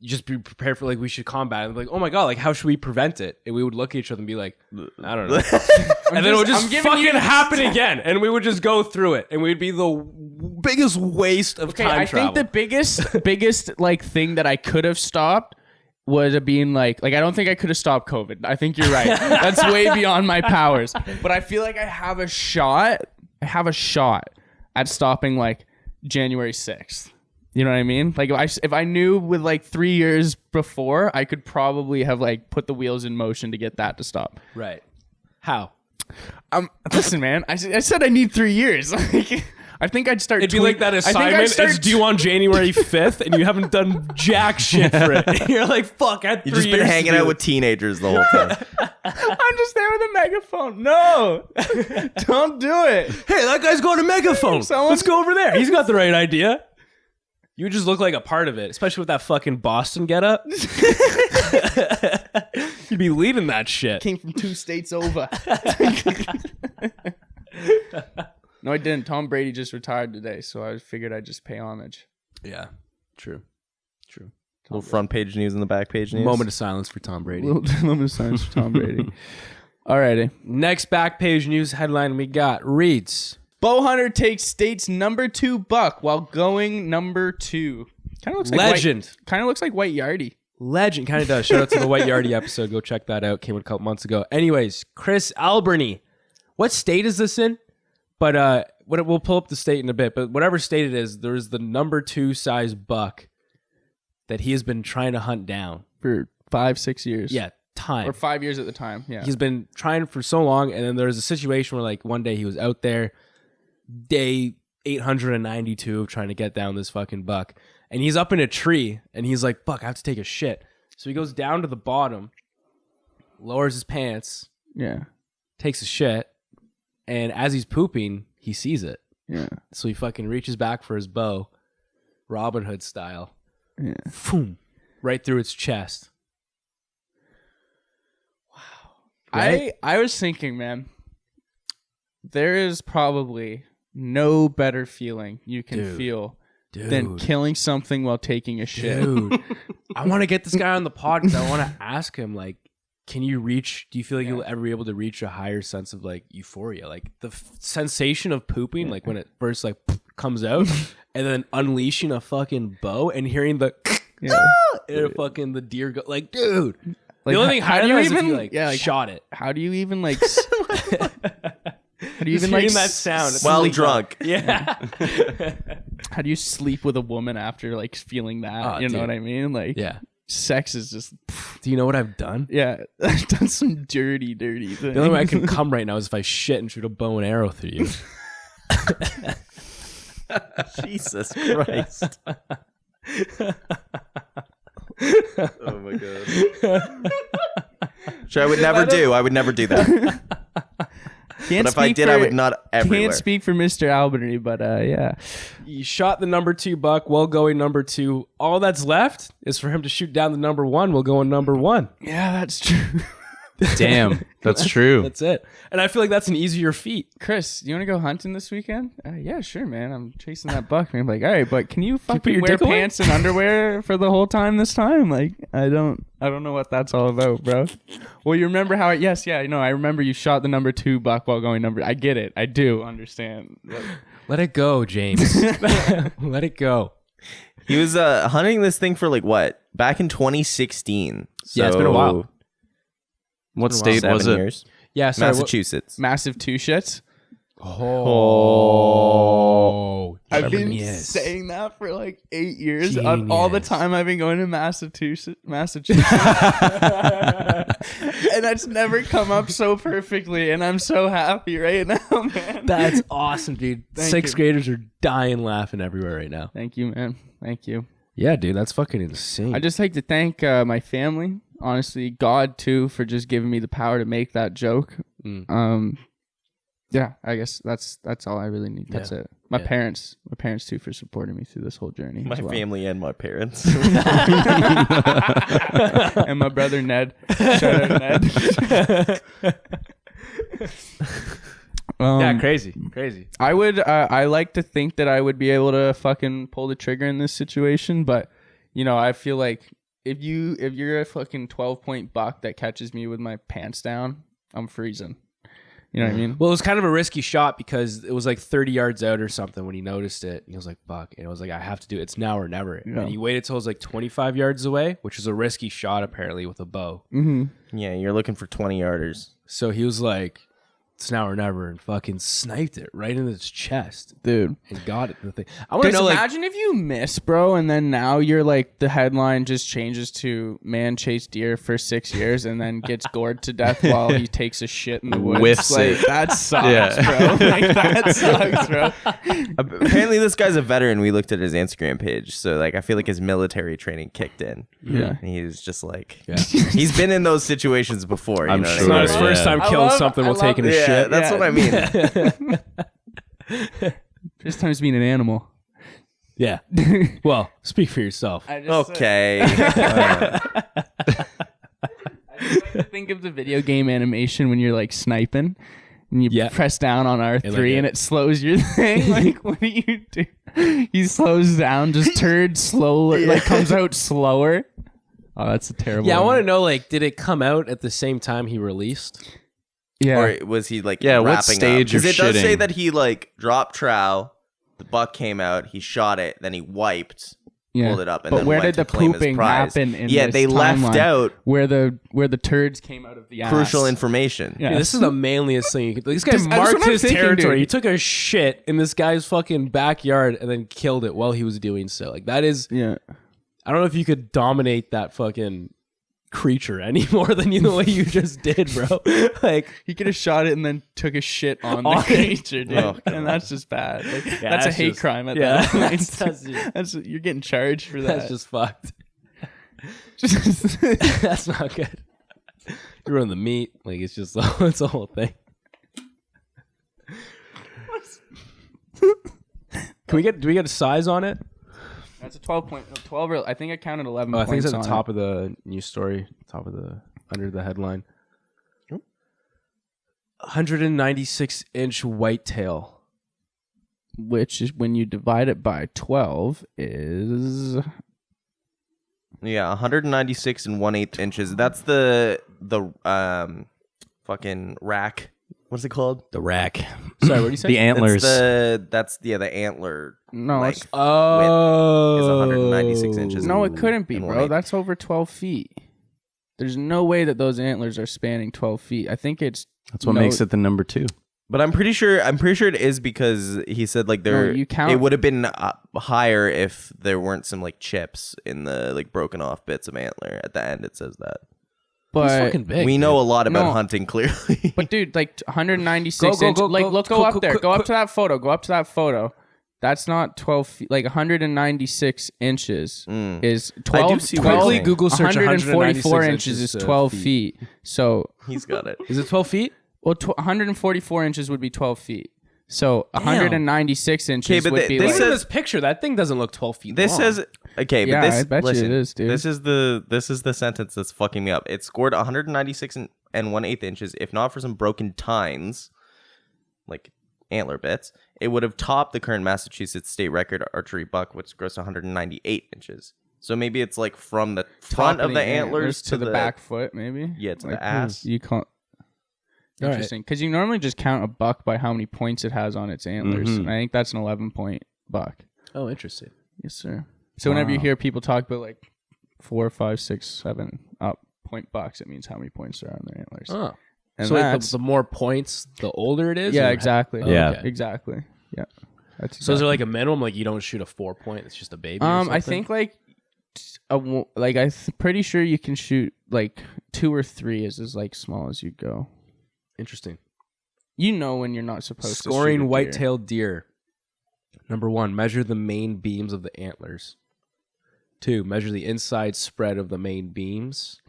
Speaker 1: just be prepared for like we should combat it. Like, oh my god, like how should we prevent it? And we would look at each other and be like, I don't know. And then it would just fucking happen again, and we would just go through it, and we'd be the biggest waste of time
Speaker 2: I
Speaker 1: travel.
Speaker 2: think the biggest like thing that I could have stopped was being like I don't think I could have stopped COVID. I think you're right. That's way beyond my powers. But I feel like I have a shot. At stopping like January 6th. You know what I mean? Like if I knew with like 3 years before, I could probably have like put the wheels in motion to get that to stop.
Speaker 1: Right. How?
Speaker 2: Listen, man. I said I need 3 years. I think I'd start.
Speaker 1: It'd be like that assignment is due on January 5th, and you haven't done jack shit for it. You're like, fuck, I had 3
Speaker 4: You've just
Speaker 1: years
Speaker 4: been hanging
Speaker 1: to do
Speaker 4: out
Speaker 1: it.
Speaker 4: with teenagers the whole time.
Speaker 2: I'm just there with a megaphone. No, don't do it.
Speaker 1: Hey, that guy's going to megaphone. Let's go over there. He's got the right idea. You would just look like a part of it, especially with that fucking Boston getup. You'd be leading that shit.
Speaker 2: Came from 2 states over. No, I didn't. Tom Brady just retired today, so I figured I'd just pay homage.
Speaker 1: Yeah, true.
Speaker 4: Little front page news and the back page news.
Speaker 1: Moment of silence for Tom Brady.
Speaker 2: Moment of silence for Tom Brady. Alrighty.
Speaker 1: Next back page news headline we got reads:
Speaker 2: Bowhunter takes state's #2 buck while going #2. Kind of looks like
Speaker 1: Legend.
Speaker 2: Kind of looks like White Yardie.
Speaker 1: Legend, kind of does. Shout out to the White Yardie episode. Go check that out. Came out a couple months ago. Anyways, Chris Alberni. What state is this in? But we'll pull up the state in a bit. But whatever state it is, there's the #2 size buck that he has been trying to hunt down
Speaker 2: For 5-6 years.
Speaker 1: Yeah, time.
Speaker 2: Or 5 years at the time. Yeah.
Speaker 1: He's been trying for so long, and then there was a situation where like one day he was out there, day 892 of trying to get down this fucking buck, and he's up in a tree, and he's like, "Fuck, I have to take a shit." So he goes down to the bottom, lowers his pants,
Speaker 2: Yeah.
Speaker 1: takes a shit, and as he's pooping, he sees it.
Speaker 2: Yeah.
Speaker 1: So he fucking reaches back for his bow, Robin Hood style.
Speaker 2: Yeah.
Speaker 1: Boom, right through its chest. Right?
Speaker 2: I was thinking, man, there is probably no better feeling you can feel than killing something while taking a shit.
Speaker 1: Dude, I want to get this guy on the pod because I want to ask him, like, do you feel like you'll ever be able to reach a higher sense of like euphoria? Like the sensation of pooping, like when it first like comes out and then unleashing a fucking bow and hearing the and fucking the deer go, like, dude.
Speaker 2: Like,
Speaker 1: the only thing higher than that is if you like,
Speaker 2: like
Speaker 1: shot it.
Speaker 2: How do you even like how do you
Speaker 1: Just
Speaker 2: even like
Speaker 1: hearing that sound
Speaker 4: While
Speaker 1: sleep.
Speaker 4: drunk.
Speaker 1: Yeah.
Speaker 2: how do you sleep with a woman after like feeling that?
Speaker 1: Oh,
Speaker 2: you know
Speaker 1: dude.
Speaker 2: what I mean? Like
Speaker 1: Yeah.
Speaker 2: sex is just
Speaker 1: Do you know what I've done?
Speaker 2: yeah. I've done some dirty things.
Speaker 1: The only way I can come right now is if I shit and shoot a bow and arrow through you.
Speaker 4: Jesus Christ. Oh my god. Which I would never do. I would never do that.
Speaker 2: Can't
Speaker 4: But if I
Speaker 2: speak
Speaker 4: did,
Speaker 2: for-
Speaker 4: I would not everywhere.
Speaker 2: Can't speak for Mr. Albany, but yeah.
Speaker 1: You shot the #2 buck, well going #2. All that's left is for him to shoot down the #1. We'll go on #1.
Speaker 2: Yeah, that's true.
Speaker 3: Damn, that's true.
Speaker 1: That's it. And I feel like that's an easier feat.
Speaker 2: Chris, you want to go hunting this weekend? Yeah, sure, man. I'm chasing that buck. And I'm like, all right, but can you
Speaker 1: put
Speaker 2: fucking
Speaker 1: your
Speaker 2: wear
Speaker 1: dick away?
Speaker 2: pants and underwear for the whole time this time? Like, I don't know what that's all about, bro. Well, you remember how? I remember you shot the #2 buck while going I get it. I do understand.
Speaker 1: Let it go, James. Let it go.
Speaker 4: He was hunting this thing for like what? Back in 2016.
Speaker 1: Yeah, it's been a while.
Speaker 3: What state was
Speaker 4: 7
Speaker 3: it?
Speaker 4: years.
Speaker 1: Yeah, sorry,
Speaker 4: Massachusetts.
Speaker 2: Massive 2 shits.
Speaker 1: Oh,
Speaker 2: I've been
Speaker 1: genius.
Speaker 2: saying that for like 8 years. All the
Speaker 1: Genius.
Speaker 2: time I've been going to Massachusetts. And that's never come up so perfectly. And I'm so happy right now, man.
Speaker 1: That's awesome, dude.
Speaker 2: Thank
Speaker 1: 6th
Speaker 2: you.
Speaker 1: graders are dying laughing everywhere right now.
Speaker 2: Thank you, man. Thank you.
Speaker 1: Yeah, dude, that's fucking insane.
Speaker 2: I just like to thank my family, honestly, God too, for just giving me the power to make that joke. Yeah, I guess that's all I really need. That's it. My parents too, for supporting me through this whole journey.
Speaker 4: My
Speaker 2: as well.
Speaker 4: family and my parents.
Speaker 2: And my brother Ned. Shout out Ned.
Speaker 1: yeah, crazy.
Speaker 2: I would. I like to think that I would be able to fucking pull the trigger in this situation, but you know, I feel like if you're a fucking 12-point buck that catches me with my pants down, I'm freezing. You know what I mean?
Speaker 1: Well, it was kind of a risky shot because it was like 30 yards out or something when he noticed it. And he was like, fuck. And it was like, I have to do it. It's now or never.
Speaker 2: Yeah.
Speaker 1: And he waited till it was like 25 yards away, which is a risky shot apparently with a bow.
Speaker 2: Mm-hmm.
Speaker 4: Yeah, you're looking for 20 yarders.
Speaker 1: So he was like, it's now or never, and fucking sniped it right in its chest.
Speaker 2: Dude.
Speaker 1: And got it. The thing. I want to know, like,
Speaker 2: imagine if you miss, bro, and then now you're like, the headline just changes to man chased deer for 6 years and then gets gored to death while he takes a shit in the woods.
Speaker 3: Whiffs
Speaker 2: like,
Speaker 3: it.
Speaker 2: that sucks, bro. Like, that sucks, bro.
Speaker 4: Apparently, this guy's a veteran. We looked at his Instagram page, so like I feel like his military training kicked in.
Speaker 2: Yeah.
Speaker 4: And he's just like,
Speaker 1: Yeah.
Speaker 4: he's been in those situations before. You
Speaker 3: I'm
Speaker 4: know what I
Speaker 3: sure.
Speaker 1: it's not his
Speaker 3: Yeah.
Speaker 1: first time killing something while taking a shit.
Speaker 4: That's what I mean.
Speaker 2: First time being an animal.
Speaker 1: Yeah. Well, speak for yourself.
Speaker 2: I just,
Speaker 4: Okay.
Speaker 2: I just like to think of the video game animation when you're like sniping and you press down on R3 and it slows your thing. Like, what do you do? He slows down, just turns slower, like comes out slower. Oh, that's a terrible
Speaker 1: Yeah, I
Speaker 2: one.
Speaker 1: want to know, like, did it come out at the same time he released?
Speaker 2: Yeah.
Speaker 4: Or was he like
Speaker 3: Yeah, what
Speaker 4: wrapping
Speaker 3: stage
Speaker 4: up?
Speaker 3: of
Speaker 4: Because it does say
Speaker 3: shitting?
Speaker 4: that he like dropped trowel, the buck came out, he shot it, then he wiped, pulled it up, and
Speaker 2: but
Speaker 4: then
Speaker 2: where
Speaker 4: went
Speaker 2: did the
Speaker 4: to claim his
Speaker 2: pooping
Speaker 4: prize.
Speaker 2: happen in
Speaker 4: Yeah,
Speaker 2: this
Speaker 4: they left
Speaker 2: timeline?
Speaker 4: out
Speaker 2: where the turds came out of the ass.
Speaker 4: crucial information.
Speaker 2: Yeah.
Speaker 1: Dude, this is the manliest thing you could. This guy
Speaker 2: That's what
Speaker 1: marked
Speaker 2: I'm
Speaker 1: his
Speaker 2: thinking,
Speaker 1: territory.
Speaker 2: dude.
Speaker 1: He took a shit in this guy's fucking backyard and then killed it while he was doing so. Like, that is.
Speaker 2: Yeah.
Speaker 1: I don't know if you could dominate that fucking creature any more than the way you just did, bro. Like,
Speaker 2: He could have shot it and then took a shit on the
Speaker 1: On it.
Speaker 2: creature, dude.
Speaker 4: Oh,
Speaker 2: and that's just bad. Like, that's a
Speaker 1: that's
Speaker 2: hate
Speaker 1: just-
Speaker 2: crime at
Speaker 1: yeah,
Speaker 2: that point.
Speaker 1: that's just-
Speaker 2: That's you're getting charged for that.
Speaker 1: that's just fucked.
Speaker 2: Just
Speaker 1: That's not good. You ruin the meat. Like, it's just it's the whole thing. Do we get a size on it?
Speaker 2: That's a 12. I think I counted 11
Speaker 1: Oh, I
Speaker 2: points
Speaker 1: think it's at the
Speaker 2: on
Speaker 1: top of the news story, under the headline. 196-inch whitetail.
Speaker 2: it, which is when you divide it by 12 is
Speaker 4: Yeah, 196 and 1/8 inches. That's the fucking rack. What's it called?
Speaker 3: The rack.
Speaker 1: Sorry, what do you say?
Speaker 3: The antlers.
Speaker 4: That's the antler.
Speaker 2: no,
Speaker 4: like,
Speaker 2: it's,
Speaker 1: Oh,
Speaker 4: is 196 inches.
Speaker 2: no, it couldn't be,
Speaker 4: and
Speaker 2: bro.
Speaker 4: 1/8.
Speaker 2: That's over 12 feet. There's no way that those antlers are spanning 12 feet. I think it's
Speaker 3: That's what makes it the number 2.
Speaker 4: But I'm pretty sure it is because he said like there.
Speaker 2: you count-
Speaker 4: It would have been higher if there weren't some like chips in the like broken off bits of antler at the end. It says that.
Speaker 2: but
Speaker 1: He's fucking big.
Speaker 4: We
Speaker 1: dude.
Speaker 4: know a lot about
Speaker 2: No.
Speaker 4: hunting clearly.
Speaker 2: But dude, like 196
Speaker 1: Go,
Speaker 2: inch.
Speaker 1: go,
Speaker 2: Like,
Speaker 1: go,
Speaker 2: look,
Speaker 1: go,
Speaker 2: go
Speaker 1: go,
Speaker 2: up
Speaker 1: go,
Speaker 2: there.
Speaker 1: go,
Speaker 2: Go
Speaker 1: go.
Speaker 2: up to that photo. Go up to that photo. That's not 12 feet. Like 196 inches is 12.
Speaker 4: I do see what
Speaker 2: 12
Speaker 4: you're
Speaker 1: Quickly
Speaker 4: saying.
Speaker 1: Google search
Speaker 2: 144
Speaker 1: 196
Speaker 2: inches is
Speaker 1: to
Speaker 2: 12
Speaker 1: feet.
Speaker 2: feet. So,
Speaker 4: He's got it.
Speaker 1: Is it 12 feet?
Speaker 2: well, 144 inches would be 12 feet. So 196 inches
Speaker 4: but
Speaker 2: would
Speaker 4: they-
Speaker 2: be
Speaker 4: they
Speaker 2: like.
Speaker 1: Look at
Speaker 4: said-
Speaker 1: this picture. That thing doesn't look 12 feet
Speaker 4: This
Speaker 1: long.
Speaker 4: says okay,
Speaker 2: Yeah,
Speaker 4: but this
Speaker 2: I bet you it
Speaker 4: listen,
Speaker 2: is, dude.
Speaker 4: This is the sentence that's fucking me up. It scored 196 and 1/8 inches. If not for some broken tines, like antler bits, it would have topped the current Massachusetts state record archery buck, which grossed 198 inches. So maybe it's like from the front of the antlers
Speaker 2: to the back foot, maybe.
Speaker 4: Yeah, to
Speaker 2: Like,
Speaker 4: the ass.
Speaker 2: You can't.
Speaker 1: All right.
Speaker 2: Interesting, because you normally just count a buck by how many points it has on its antlers.
Speaker 3: Mhm.
Speaker 2: And I think that's an 11-point buck.
Speaker 1: Oh, interesting.
Speaker 2: Yes, sir. So whenever you
Speaker 1: Wow.
Speaker 2: hear people talk about like 4, 5, 6, 7 up point bucks, it means how many points are on their antlers.
Speaker 1: Oh.
Speaker 2: And
Speaker 1: So like,
Speaker 2: that's
Speaker 1: the more points, the older it is?
Speaker 2: yeah,
Speaker 1: or-
Speaker 2: exactly.
Speaker 1: Oh,
Speaker 3: Yeah.
Speaker 1: okay.
Speaker 2: exactly. Yeah. That's
Speaker 1: So is there like a minimum? Like you don't shoot a 4-point? It's just a baby. or
Speaker 2: I
Speaker 1: something?
Speaker 2: think like pretty sure you can shoot like 2 or 3 is as like small as you go.
Speaker 1: Interesting.
Speaker 2: You know when you're not supposed to shoot a
Speaker 1: Scoring
Speaker 2: deer.
Speaker 1: white-tailed deer. Number 1, measure the main beams of the antlers. 2, measure the inside spread of the main beams.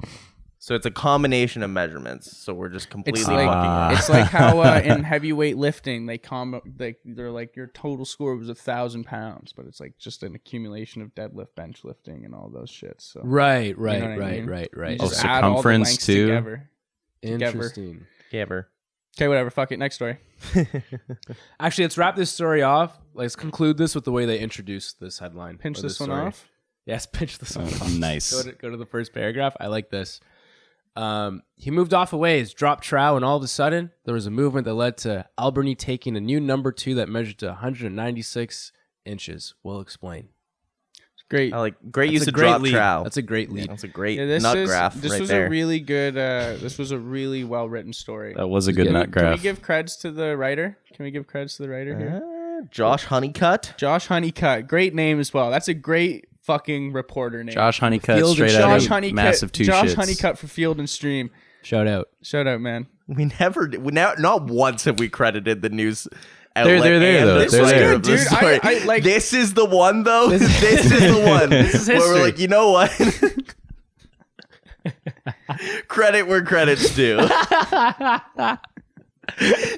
Speaker 4: So it's a combination of measurements. So we're just completely
Speaker 2: It's like
Speaker 4: fucking.
Speaker 2: it's like how in heavyweight lifting they're like your total score was 1,000 pounds, but it's like just an accumulation of deadlift, bench lifting, and all those shits. So
Speaker 1: Right,
Speaker 2: know
Speaker 1: right,
Speaker 2: what I
Speaker 1: right,
Speaker 2: mean?
Speaker 1: right,
Speaker 2: you
Speaker 1: right.
Speaker 2: just add all the
Speaker 3: circumference
Speaker 2: lengths
Speaker 3: too?
Speaker 2: together.
Speaker 1: Interesting.
Speaker 4: Gaver.
Speaker 2: Okay, whatever. Fuck it. Next story.
Speaker 1: Actually, let's wrap this story off. Let's conclude this with the way they introduced this headline.
Speaker 2: Pinch
Speaker 1: or
Speaker 2: this
Speaker 1: this
Speaker 2: one
Speaker 1: story.
Speaker 2: off.
Speaker 1: Yes, pinch this one off.
Speaker 3: Nice.
Speaker 1: Go to the first paragraph. I like this. He moved off a ways, dropped trow, and all of a sudden, there was a movement that led to Alberni taking a new number 2 that measured to 196 inches. We'll explain.
Speaker 2: Great.
Speaker 4: I like great
Speaker 1: That's
Speaker 4: use
Speaker 1: a
Speaker 4: of
Speaker 1: great
Speaker 4: drop
Speaker 1: lead.
Speaker 4: trow.
Speaker 1: That's a great lead.
Speaker 4: That's a great
Speaker 2: This
Speaker 4: nut
Speaker 2: is-
Speaker 4: graph
Speaker 2: This
Speaker 4: right
Speaker 2: was
Speaker 4: there.
Speaker 2: a really good. This was a really well written story.
Speaker 3: That was a good nut
Speaker 2: Can
Speaker 3: graph.
Speaker 2: we give creds to the writer? Can we give creds to the writer here?
Speaker 4: Josh Honeycutt.
Speaker 2: Josh Honeycutt. Great name as well. That's a great fucking reporter name.
Speaker 3: Josh Honeycutt,
Speaker 1: Field and
Speaker 3: straight
Speaker 1: Stream.
Speaker 3: out
Speaker 2: Josh
Speaker 3: of
Speaker 2: Honeycutt.
Speaker 3: Massive Two
Speaker 2: Josh
Speaker 3: Shits.
Speaker 2: Honeycutt for Field and Stream.
Speaker 1: Shout out.
Speaker 2: Shout out, man.
Speaker 4: Not once have we credited the news.
Speaker 3: They're
Speaker 4: outlet
Speaker 3: there,
Speaker 4: and
Speaker 3: though.
Speaker 4: the
Speaker 3: They're
Speaker 4: writer
Speaker 3: there.
Speaker 4: of the
Speaker 2: Dude,
Speaker 4: story.
Speaker 2: I like-
Speaker 4: This is the one though. This is the one.
Speaker 1: This is
Speaker 4: where we're
Speaker 1: history.
Speaker 4: like, you know what? Credit where credit's due.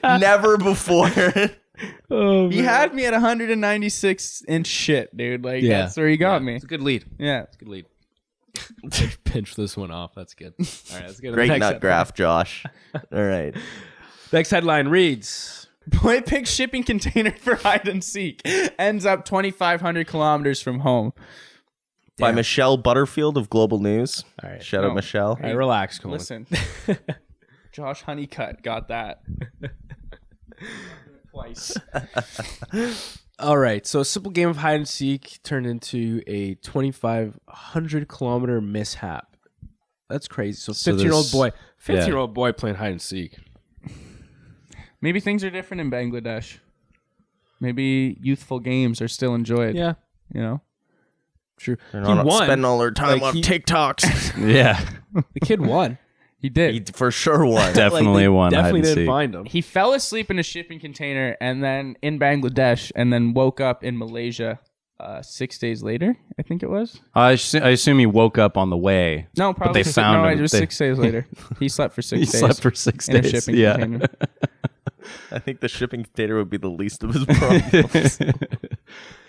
Speaker 4: Never before.
Speaker 1: Oh,
Speaker 2: He had me at 196-inch shit, dude. Like,
Speaker 1: Yeah.
Speaker 2: that's where he got me.
Speaker 1: It's a good lead.
Speaker 2: Yeah.
Speaker 1: Good lead. Pinch this one off. That's good. All right, let's get to the
Speaker 4: Great
Speaker 1: next
Speaker 4: nut
Speaker 1: headline.
Speaker 4: graph, Josh. All right.
Speaker 1: Next headline reads:
Speaker 2: Boy picks shipping container for hide and seek. Ends up 2,500 kilometers from home.
Speaker 4: By Michelle Butterfield of Global News.
Speaker 1: All right.
Speaker 4: Shout out
Speaker 2: No.
Speaker 4: Michelle.
Speaker 1: All right, relax, Colin.
Speaker 2: Listen. Josh Honeycutt got that. Twice.
Speaker 1: All right, so a simple game of hide and seek turned into a 2,500 kilometer mishap. That's crazy. So
Speaker 3: So
Speaker 1: 15-year-old
Speaker 3: this-
Speaker 1: boy,
Speaker 3: yeah.
Speaker 1: 15-year-old boy playing hide and seek.
Speaker 2: Maybe things are different in Bangladesh. Maybe youthful games are still enjoyed.
Speaker 1: Yeah,
Speaker 2: You know?
Speaker 1: true.
Speaker 4: They're
Speaker 1: He
Speaker 4: not
Speaker 1: won.
Speaker 4: spending all their time
Speaker 1: Like,
Speaker 4: on
Speaker 1: he-
Speaker 4: TikToks.
Speaker 3: Yeah,
Speaker 1: The kid won.
Speaker 2: He did.
Speaker 4: He for sure won.
Speaker 3: definitely
Speaker 1: they
Speaker 3: one.
Speaker 1: Definitely
Speaker 3: hide and
Speaker 1: didn't
Speaker 3: seek.
Speaker 1: find him.
Speaker 2: He fell asleep in a shipping container and then in Bangladesh and then woke up in Malaysia 6 days later, I think it was.
Speaker 3: I assume he woke up on the way.
Speaker 2: No, probably
Speaker 3: they found
Speaker 2: no,
Speaker 3: him.
Speaker 2: it was
Speaker 3: They-
Speaker 2: 6 days later. He slept for 6
Speaker 3: He
Speaker 2: days.
Speaker 3: slept for 6
Speaker 2: in a
Speaker 3: days.
Speaker 2: shipping
Speaker 3: Yeah.
Speaker 2: container.
Speaker 4: I think the shipping container would be the least of his problems.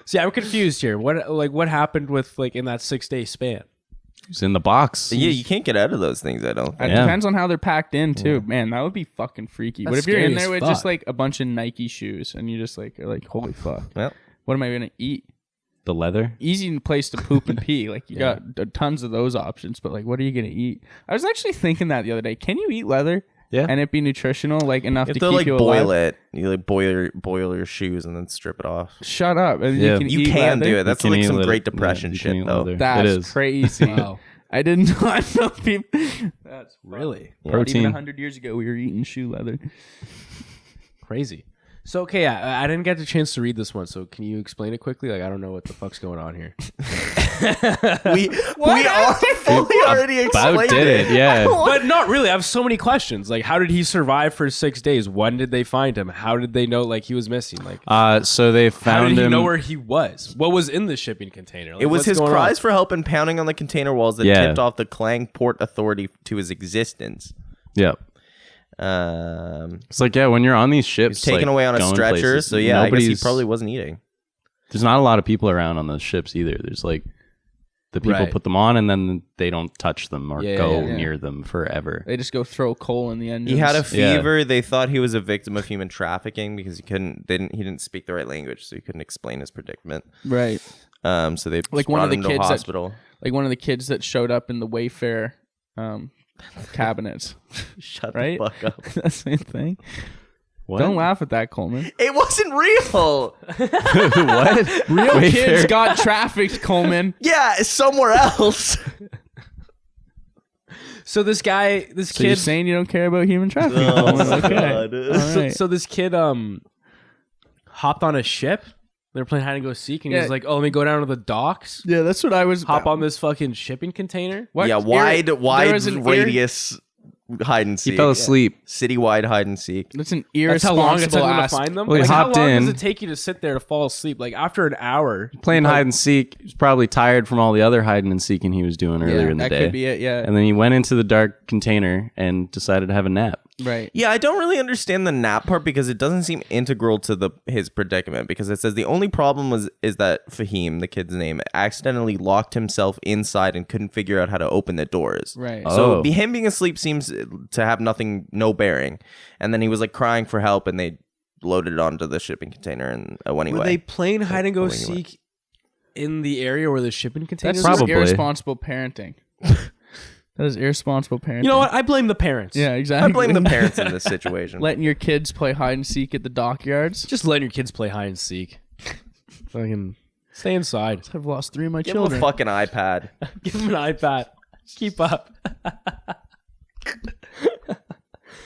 Speaker 1: See, I'm confused here. What happened with in that 6-day span?
Speaker 3: He's in the box.
Speaker 4: Yeah, you can't get out of those things, I don't
Speaker 2: It
Speaker 4: think.
Speaker 3: Yeah.
Speaker 2: depends on how they're packed in too. Man, that would be fucking freaky.
Speaker 1: That's
Speaker 2: What if you're in
Speaker 1: scary
Speaker 2: there
Speaker 1: as
Speaker 2: with
Speaker 1: fuck.
Speaker 2: just like a bunch of Nike shoes and you just are like, holy fuck.
Speaker 4: Well,
Speaker 2: What am I gonna eat?
Speaker 3: The leather.
Speaker 2: Easy place to poop and pee. Like you got tons of those options, but like what are you gonna eat? I was actually thinking that the other day. Can you eat leather?
Speaker 3: Yeah.
Speaker 2: And it be nutritional, like enough
Speaker 4: you
Speaker 2: to
Speaker 4: have to
Speaker 2: keep
Speaker 4: like
Speaker 2: you
Speaker 4: boil
Speaker 2: alive?
Speaker 4: it. You like boil your shoes and then strip it off.
Speaker 2: Shut up. And
Speaker 3: Yeah.
Speaker 2: You
Speaker 4: You
Speaker 2: eat
Speaker 4: can
Speaker 2: leather?
Speaker 4: do it. That's
Speaker 3: You can
Speaker 4: like
Speaker 3: eat
Speaker 4: some
Speaker 3: leather.
Speaker 4: Great Depression
Speaker 3: Yeah, you can
Speaker 4: shit
Speaker 3: eat
Speaker 4: though.
Speaker 3: leather.
Speaker 2: That's
Speaker 3: It is.
Speaker 2: crazy.
Speaker 1: Wow.
Speaker 2: I did not know people. That's
Speaker 1: Really
Speaker 2: Not even
Speaker 3: Protein.
Speaker 2: 100 years ago, we were eating shoe leather.
Speaker 1: crazy. So okay, I didn't get the chance to read this one. So can you explain it quickly? I don't know what the fuck's going on here.
Speaker 4: We already
Speaker 3: About
Speaker 4: explained
Speaker 3: did it. Yeah.
Speaker 1: But not really. I have so many questions. Like, how did he survive for 6 days? When did they find him? How did they know he was missing?
Speaker 3: So they
Speaker 1: How
Speaker 3: found
Speaker 1: did he
Speaker 3: him.
Speaker 1: know where he was? What was in the shipping container?
Speaker 4: It was
Speaker 1: what's
Speaker 4: his
Speaker 1: going
Speaker 4: cries
Speaker 1: on?
Speaker 4: for help and pounding on the container walls that
Speaker 3: Yeah.
Speaker 4: tipped off the Klang Port Authority to his existence.
Speaker 3: Yep. It's like, yeah, when you're on these ships,
Speaker 4: He's taken away on a
Speaker 3: going
Speaker 4: stretcher,
Speaker 3: places,
Speaker 4: so yeah, I guess he
Speaker 3: nobody's-
Speaker 4: probably wasn't eating.
Speaker 3: There's not a lot of people around on those ships either. There's the people
Speaker 1: Right.
Speaker 3: put them on and then they don't touch them or
Speaker 1: Yeah,
Speaker 3: go
Speaker 1: yeah.
Speaker 3: near them forever.
Speaker 2: They just go throw coal in the engines.
Speaker 4: He had a
Speaker 3: Yeah.
Speaker 4: fever. They thought he was a victim of human trafficking because he didn't speak the right language, so he couldn't explain his predicament.
Speaker 2: right,
Speaker 4: So they
Speaker 2: Like
Speaker 4: just
Speaker 2: one of
Speaker 4: brought
Speaker 2: the
Speaker 4: him to
Speaker 2: kids
Speaker 4: a
Speaker 2: that-
Speaker 4: hospital.
Speaker 2: like one of the kids that showed up in the Wayfair cabinets.
Speaker 4: Shut
Speaker 2: Right?
Speaker 4: the fuck up.
Speaker 2: That same thing.
Speaker 3: What?
Speaker 2: Don't laugh at that, Coleman.
Speaker 4: It wasn't real.
Speaker 3: What?
Speaker 2: Real
Speaker 3: Wayfair.
Speaker 2: kids got trafficked, Coleman.
Speaker 4: Yeah, it's somewhere else.
Speaker 1: So this guy, this
Speaker 2: So you're
Speaker 1: kid,
Speaker 2: saying you don't care about human trafficking?
Speaker 4: Oh
Speaker 2: Coleman?
Speaker 4: my
Speaker 2: Okay.
Speaker 4: God.
Speaker 2: All
Speaker 1: so,
Speaker 2: right.
Speaker 1: so this kid hopped on a ship. They were playing hide and go seek, and he
Speaker 2: Yeah.
Speaker 1: was like, "Oh, let me go down to the docks,
Speaker 2: Yeah, that's what I was.
Speaker 1: hop on this fucking shipping container."
Speaker 2: What?
Speaker 4: Yeah,
Speaker 2: There was an
Speaker 4: radius hide and seek.
Speaker 3: He fell asleep.
Speaker 4: Citywide hide and seek.
Speaker 2: That's an
Speaker 1: That's how long it took
Speaker 2: irresponsible
Speaker 1: him to
Speaker 2: ass.
Speaker 1: find them.
Speaker 3: Well, he
Speaker 1: Like, how
Speaker 3: hopped
Speaker 1: long does
Speaker 3: in.
Speaker 1: it take you to sit there to fall asleep? Like after an hour,
Speaker 3: Playing hide and seek. He was probably tired from all the other hiding and seeking he was doing earlier in the
Speaker 2: that
Speaker 3: day.
Speaker 2: could be it. Yeah,
Speaker 3: And then he went into the dark container and decided to have a nap.
Speaker 2: right.
Speaker 4: Yeah, I don't really understand the nap part because it doesn't seem integral to his predicament because it says the only problem is that Fahim, the kid's name, accidentally locked himself inside and couldn't figure out how to open the doors.
Speaker 2: Right.
Speaker 3: Oh.
Speaker 4: So him being asleep seems to have no bearing. And then he was like crying for help and they loaded it onto the shipping container and when he
Speaker 1: were
Speaker 4: went.
Speaker 1: they playing hide and go
Speaker 4: Pulling you
Speaker 1: seek in the area where the shipping containers
Speaker 2: That's
Speaker 1: are?
Speaker 3: Probably.
Speaker 2: irresponsible parenting. That is irresponsible parenting.
Speaker 1: You know what? I blame the parents.
Speaker 2: Yeah, exactly.
Speaker 4: I blame the parents in this situation.
Speaker 2: Letting your kids play hide and seek at the dockyards.
Speaker 1: Just letting your kids play hide and seek. Fucking stay inside.
Speaker 2: I've lost 3 of my
Speaker 4: Give them
Speaker 2: children.
Speaker 4: a fucking iPad.
Speaker 1: Give them an iPad. Keep up.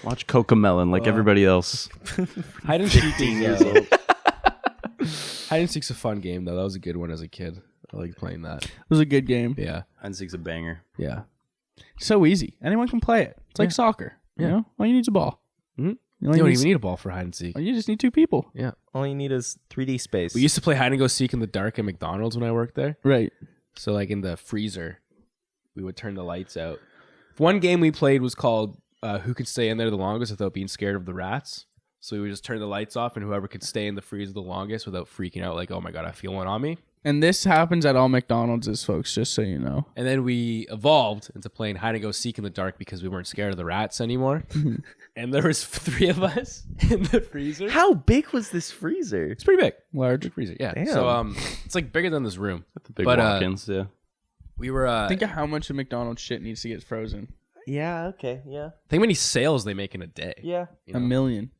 Speaker 3: Watch Cocomelon like everybody else.
Speaker 1: Hide and seek is hide and seek's a fun game though. That was a good one as a kid. I like playing that.
Speaker 2: It was a good game.
Speaker 1: Yeah.
Speaker 3: Hide and seek's a banger.
Speaker 1: Yeah.
Speaker 2: So easy. Anyone can play it. It's like soccer. You know? All you need is a ball.
Speaker 1: Mm-hmm.
Speaker 2: You
Speaker 1: You don't even need a ball for hide and seek.
Speaker 2: You just need 2 people.
Speaker 1: Yeah.
Speaker 4: All you need is 3D space.
Speaker 1: We used to play hide and go seek in the dark at McDonald's when I worked there.
Speaker 2: Right.
Speaker 1: So like in the freezer, we would turn the lights out. One game we played was called Who Could Stay in There the Longest Without Being Scared of the Rats. So we would just turn the lights off and whoever could stay in the freezer the longest without freaking out like, oh my God, I feel one on me.
Speaker 2: And this happens at all McDonald's, folks, just so you know.
Speaker 1: And then we evolved into playing hide and go seek in the dark because we weren't scared of the rats anymore. And there was 3 of us in the freezer.
Speaker 4: How big was this freezer?
Speaker 1: It's pretty big.
Speaker 2: Large.
Speaker 1: Big freezer, yeah.
Speaker 4: Damn.
Speaker 1: So it's like bigger than this room.
Speaker 3: The big
Speaker 1: But,
Speaker 3: walk-ins, yeah.
Speaker 1: We were
Speaker 2: Think of how much of McDonald's shit needs to get frozen.
Speaker 4: Yeah, okay, yeah.
Speaker 1: think how many sales they make in a day.
Speaker 4: Yeah.
Speaker 1: You
Speaker 2: A
Speaker 1: know?
Speaker 2: million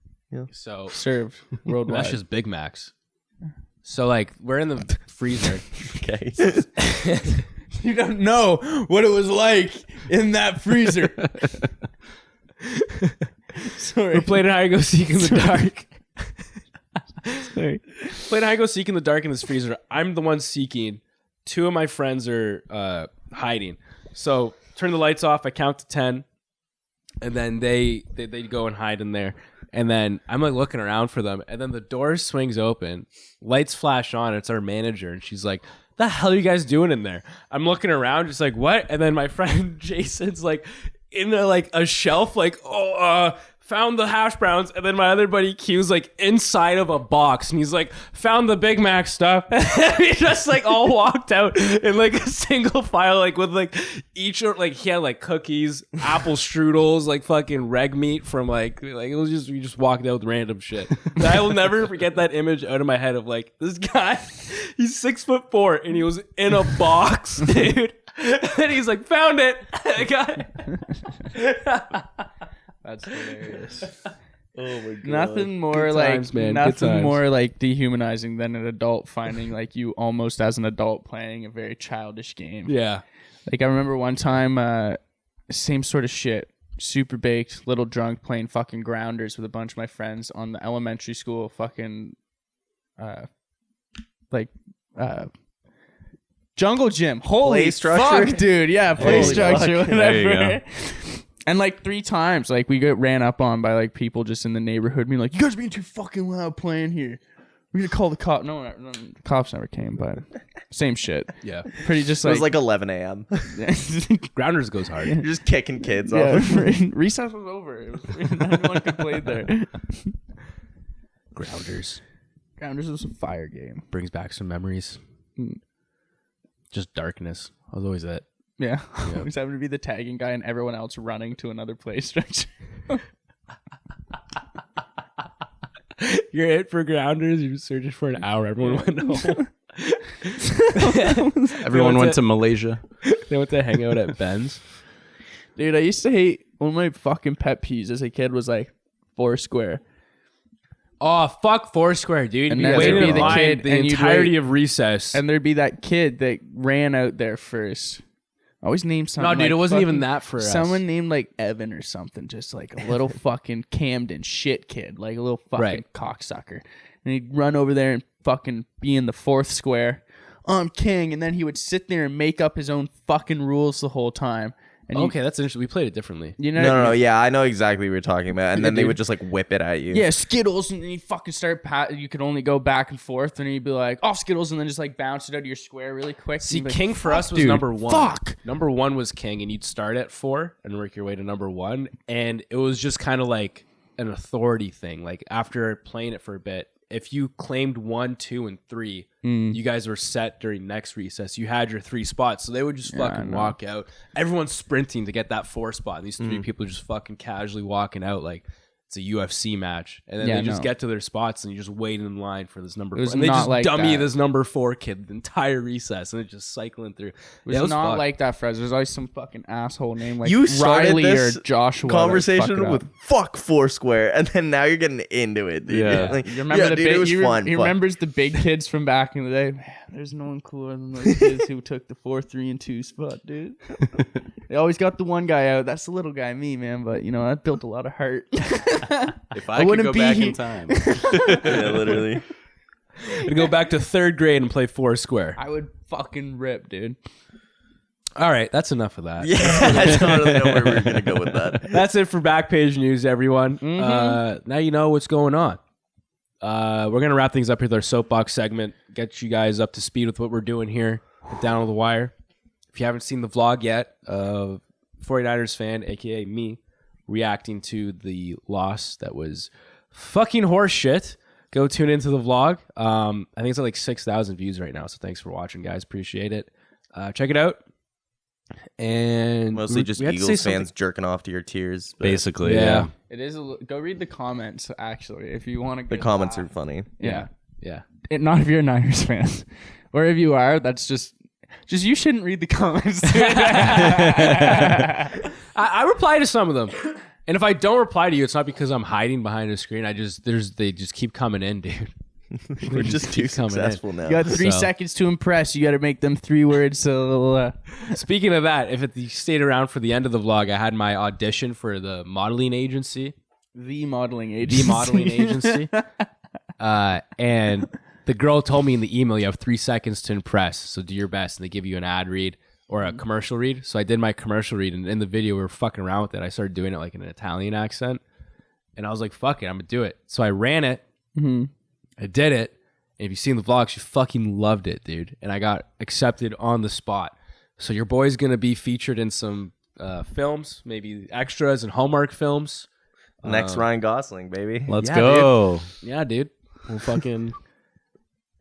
Speaker 1: So
Speaker 2: served worldwide.
Speaker 1: that's just Big Macs. So like we're in the freezer.
Speaker 4: Okay.
Speaker 2: You don't know what it was like in that freezer. Sorry.
Speaker 1: We're playing hide and go seek in the dark.
Speaker 2: Sorry.
Speaker 1: Playing hide and go seek in the dark in this freezer. I'm the one seeking. 2 of my friends are hiding. So turn the lights off. I count to 10, and then they go and hide in there. And then I'm like looking around for them, and then the door swings open, lights flash on. It's our manager, and she's like, "The hell are you guys doing in there?" I'm looking around, just like, "What?" And then my friend Jason's like in a shelf, like, found the hash browns. And then my other buddy Q's like inside of a box, and he's like, found the Big Mac stuff. And he just like all walked out in like a single file, like with like each, like he had like cookies, apple strudels, like fucking reg meat from like it was just, we just walked out with random shit. And I will never forget that image out of my head of like this guy, he's 6'4" and he was in a box, dude. And he's like, found it. I got it.
Speaker 2: That's hilarious.
Speaker 4: Oh my god.
Speaker 2: Nothing more
Speaker 1: Good
Speaker 2: like
Speaker 1: times, man. Good
Speaker 2: nothing
Speaker 1: times.
Speaker 2: more like dehumanizing than an adult finding like you almost as an adult playing a very childish game.
Speaker 1: Yeah.
Speaker 2: Like I remember one time, same sort of shit. Super baked, little drunk, playing fucking grounders with a bunch of my friends on the elementary school fucking jungle gym. Holy
Speaker 4: Play structure?
Speaker 2: fuck, dude. Yeah, play
Speaker 4: Holy
Speaker 2: structure,
Speaker 4: fuck.
Speaker 3: There you
Speaker 2: whatever. And like 3 times, like we got ran up on by like people just in the neighborhood being like, you guys are being too fucking loud playing here. We're gonna call the cop. No, the cops never came, but same shit.
Speaker 1: Yeah.
Speaker 2: Pretty just
Speaker 4: It
Speaker 2: like,
Speaker 4: was like 11 a.m.
Speaker 1: Grounders goes hard.
Speaker 4: You're just kicking kids
Speaker 2: yeah,
Speaker 4: off.
Speaker 2: recess was over. It was everyone could play there.
Speaker 1: Grounders.
Speaker 2: Grounders was a fire game.
Speaker 1: Brings back some memories. Just darkness. I was always it.
Speaker 2: Yeah, always having to be the tagging guy and everyone else running to another play structure.
Speaker 1: You're it for grounders. You're searching for an hour. Everyone went home.
Speaker 3: Everyone went to Malaysia.
Speaker 1: They went to hang out at Ben's.
Speaker 2: Dude, I used to hate, one of my fucking pet peeves as a kid was like Foursquare.
Speaker 1: Oh, fuck Foursquare, dude.
Speaker 2: And
Speaker 1: You
Speaker 2: then
Speaker 1: waited
Speaker 2: there'd be
Speaker 1: in
Speaker 2: the
Speaker 1: line
Speaker 2: kid,
Speaker 1: the
Speaker 2: and you'd
Speaker 1: entirety
Speaker 2: wait.
Speaker 1: of recess.
Speaker 2: And there'd be that kid that ran out there first. Always named something.
Speaker 1: no, dude,
Speaker 2: like
Speaker 1: it wasn't
Speaker 2: fucking-
Speaker 1: even that for us.
Speaker 2: Someone named like Evan or something, just like a little fucking Camden shit kid, like a little fucking
Speaker 1: Right.
Speaker 2: cocksucker. And he'd run over there and fucking be in the 4th square. I'm king. And then he would sit there and make up his own fucking rules the whole time. And
Speaker 1: Okay, that's interesting. We played it differently.
Speaker 2: you know,
Speaker 4: No, yeah, I know exactly what you're talking about. And then they
Speaker 2: dude.
Speaker 4: would just like whip it at you.
Speaker 2: Yeah, Skittles, and then you fucking start you could only go back and forth, and you'd be like, oh, Skittles, and then just like bounce it out of your square really quick.
Speaker 1: See,
Speaker 2: and you'd be
Speaker 1: King
Speaker 2: like,
Speaker 1: for us was
Speaker 2: dude,
Speaker 1: number 1.
Speaker 2: fuck.
Speaker 1: Number 1 was King, and you'd start at 4 and work your way to number 1. And it was just kind of like an authority thing. Like after playing it for a bit, if you claimed 1, 2, and 3, you guys were set during next recess. You had your 3 spots, so they would just fucking walk out. Everyone's sprinting to get that 4 spot, and these 3 people just fucking casually walking out. Like it's a UFC match, and then
Speaker 2: Yeah,
Speaker 1: they just
Speaker 2: no.
Speaker 1: get to their spots and you just wait in line for this number
Speaker 2: It was
Speaker 1: 4. And they
Speaker 2: not
Speaker 1: just
Speaker 2: like
Speaker 1: dummy
Speaker 2: that.
Speaker 1: this number 4 kid the entire recess, and it's just cycling through.
Speaker 2: It was not like that, Frez. There's always some fucking asshole name like
Speaker 4: You started
Speaker 2: Riley
Speaker 4: this
Speaker 2: or Joshua. that fuck
Speaker 4: conversation
Speaker 2: it
Speaker 4: with
Speaker 2: up.
Speaker 4: fuck Foursquare, and then now you're getting into it, dude.
Speaker 3: Yeah.
Speaker 4: Like,
Speaker 2: You remember the
Speaker 4: dude,
Speaker 2: big?
Speaker 4: it was fun.
Speaker 2: He
Speaker 4: fun.
Speaker 2: remembers the big kids from back in the day. Man, there's no one cooler than those kids who took the 4, 3, and 2 spot, dude. They always got the one guy out. That's the little guy, me, man. But you know, that built a lot of heart.
Speaker 3: If I could
Speaker 2: wouldn't
Speaker 3: go
Speaker 2: be
Speaker 3: back
Speaker 2: he-
Speaker 3: in time.
Speaker 4: Yeah, literally.
Speaker 1: to go back to 3rd grade and play Foursquare.
Speaker 2: I would fucking rip, dude.
Speaker 1: All right, that's enough of that.
Speaker 4: Yeah, I don't really know where we're gonna go with that.
Speaker 1: That's it for Backpage News, everyone. Now you know what's going on. We're going to wrap things up here with our Soapbox segment, get you guys up to speed with what we're doing here at Down on the Wire. If you haven't seen the vlog yet, 49ers fan, a.k.a. me, reacting to the loss that was fucking horse shit. Go tune into the vlog. I think it's at like 6,000 views right now, so thanks for watching, guys. Appreciate it. Check it out. And
Speaker 4: Mostly just
Speaker 1: we had to say
Speaker 4: Eagles
Speaker 1: something-
Speaker 4: fans jerking off to your tears. but
Speaker 3: Basically,
Speaker 1: Yeah.
Speaker 3: yeah.
Speaker 2: It is. Go read the comments, actually, if you want to.
Speaker 4: The comments are funny.
Speaker 2: Yeah.
Speaker 1: Yeah.
Speaker 2: Not if you're a Niners fan, or if you are. That's just you shouldn't read the comments.
Speaker 1: I reply to some of them. And if I don't reply to you, it's not because I'm hiding behind a screen. They just keep coming in, dude.
Speaker 4: We're just too
Speaker 1: coming in.
Speaker 4: successful now.
Speaker 2: You got 3
Speaker 1: So-
Speaker 2: seconds to impress. You got to make them 3 words. So
Speaker 1: Speaking of that, if you stayed around for the end of the vlog, I had my audition for the modeling agency.
Speaker 2: the modeling agency.
Speaker 1: The modeling agency. And the girl told me in the email, you have 3 seconds to impress. So do your best. And they give you an ad read or a commercial read. So I did my commercial read. And in the video, we were fucking around with it. I started doing it like in an Italian accent. And I was like, fuck it, I'm going to do it. So I ran it.
Speaker 2: Mm-hmm.
Speaker 1: I did it. And if you've seen the vlog, she fucking loved it, dude. And I got accepted on the spot. So your boy's going to be featured in some films, maybe extras and Hallmark films.
Speaker 4: Next Ryan Gosling, baby.
Speaker 3: Let's
Speaker 1: Yeah,
Speaker 3: go.
Speaker 1: Yeah, dude. We'll fucking...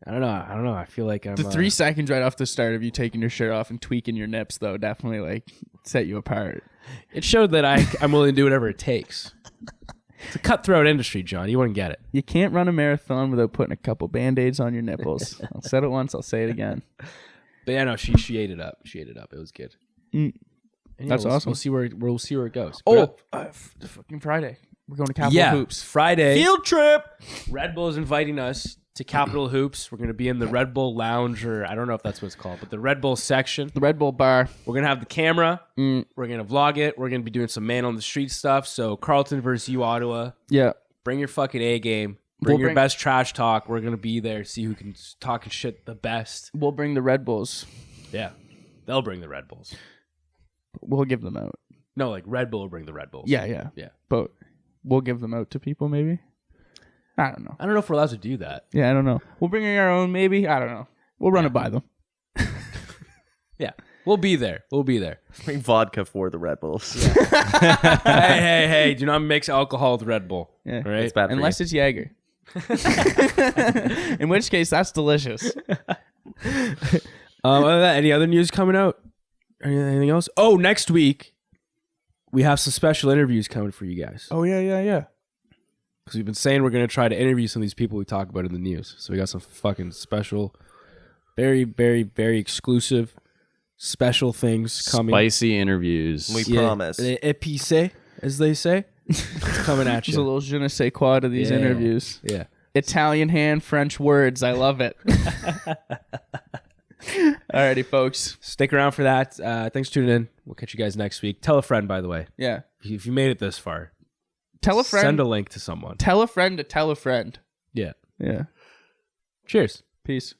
Speaker 1: I don't know. I feel like I'm...
Speaker 2: The 3 seconds right off the start of you taking your shirt off and tweaking your nips, though, definitely like set you apart.
Speaker 1: It showed that I'm willing to do whatever it takes. It's a cutthroat industry, John. You wouldn't get it.
Speaker 2: You can't run a marathon without putting a couple Band-Aids on your nipples. I'll say it once, I'll say it again.
Speaker 1: But yeah, no, she ate it up. She ate it up. It was good.
Speaker 2: Mm.
Speaker 1: And,
Speaker 2: That's awesome.
Speaker 1: We'll see where it goes.
Speaker 2: Oh, fucking Friday. We're going to Capital Hoops.
Speaker 1: Friday.
Speaker 4: Field trip.
Speaker 1: Red Bull is inviting us to Capitol Hoops. We're going to be in the Red Bull Lounge, or I don't know if that's what it's called, but the Red Bull section.
Speaker 2: The Red Bull bar.
Speaker 1: We're going to have the camera. We're going to vlog it. We're going to be doing some man on the street stuff. So Carlton versus you, Ottawa.
Speaker 2: Yeah.
Speaker 1: Bring your fucking A game. Bring
Speaker 2: We'll
Speaker 1: your
Speaker 2: bring-
Speaker 1: best trash talk. We're going to be there. See who can talk and shit the best.
Speaker 2: We'll bring the Red Bulls.
Speaker 1: Yeah. They'll bring the Red Bulls.
Speaker 2: We'll give them out.
Speaker 1: No, like Red Bull will bring the Red Bulls.
Speaker 2: Yeah. But we'll give them out to people, maybe. I don't know.
Speaker 1: I don't know if we're allowed to do that.
Speaker 2: Yeah, I don't know. We'll bring our own, maybe. I don't know. We'll run it by them.
Speaker 1: Yeah. We'll be there.
Speaker 4: Bring vodka for the Red Bulls.
Speaker 1: hey. Do not mix alcohol with Red Bull.
Speaker 2: Yeah.
Speaker 1: All right?
Speaker 4: It's bad for
Speaker 2: Unless
Speaker 4: you.
Speaker 2: it's Jaeger. In which case, that's delicious.
Speaker 1: Other than that, any other news coming out? Anything else? Oh, next week, we have some special interviews coming for you guys.
Speaker 2: Oh, yeah.
Speaker 1: Because we've been saying we're going to try to interview some of these people we talk about in the news. So we got some fucking special, very, very, very exclusive, special things coming.
Speaker 3: Spicy interviews.
Speaker 4: We promise.
Speaker 1: Épicé, as they say. It's coming at
Speaker 2: There's a
Speaker 1: you.
Speaker 2: little je ne sais quoi to these
Speaker 1: Yeah.
Speaker 2: interviews.
Speaker 1: Yeah.
Speaker 2: Italian hand, French words. I love it. Alrighty, folks.
Speaker 1: Stick around for that. Thanks for tuning in. We'll catch you guys next week. Tell a friend, by the way.
Speaker 2: Yeah.
Speaker 1: If you made it this far,
Speaker 2: Tell a friend.
Speaker 1: send a link to someone.
Speaker 2: Tell a friend to tell a friend.
Speaker 1: Yeah.
Speaker 2: Yeah.
Speaker 1: Cheers.
Speaker 2: Peace.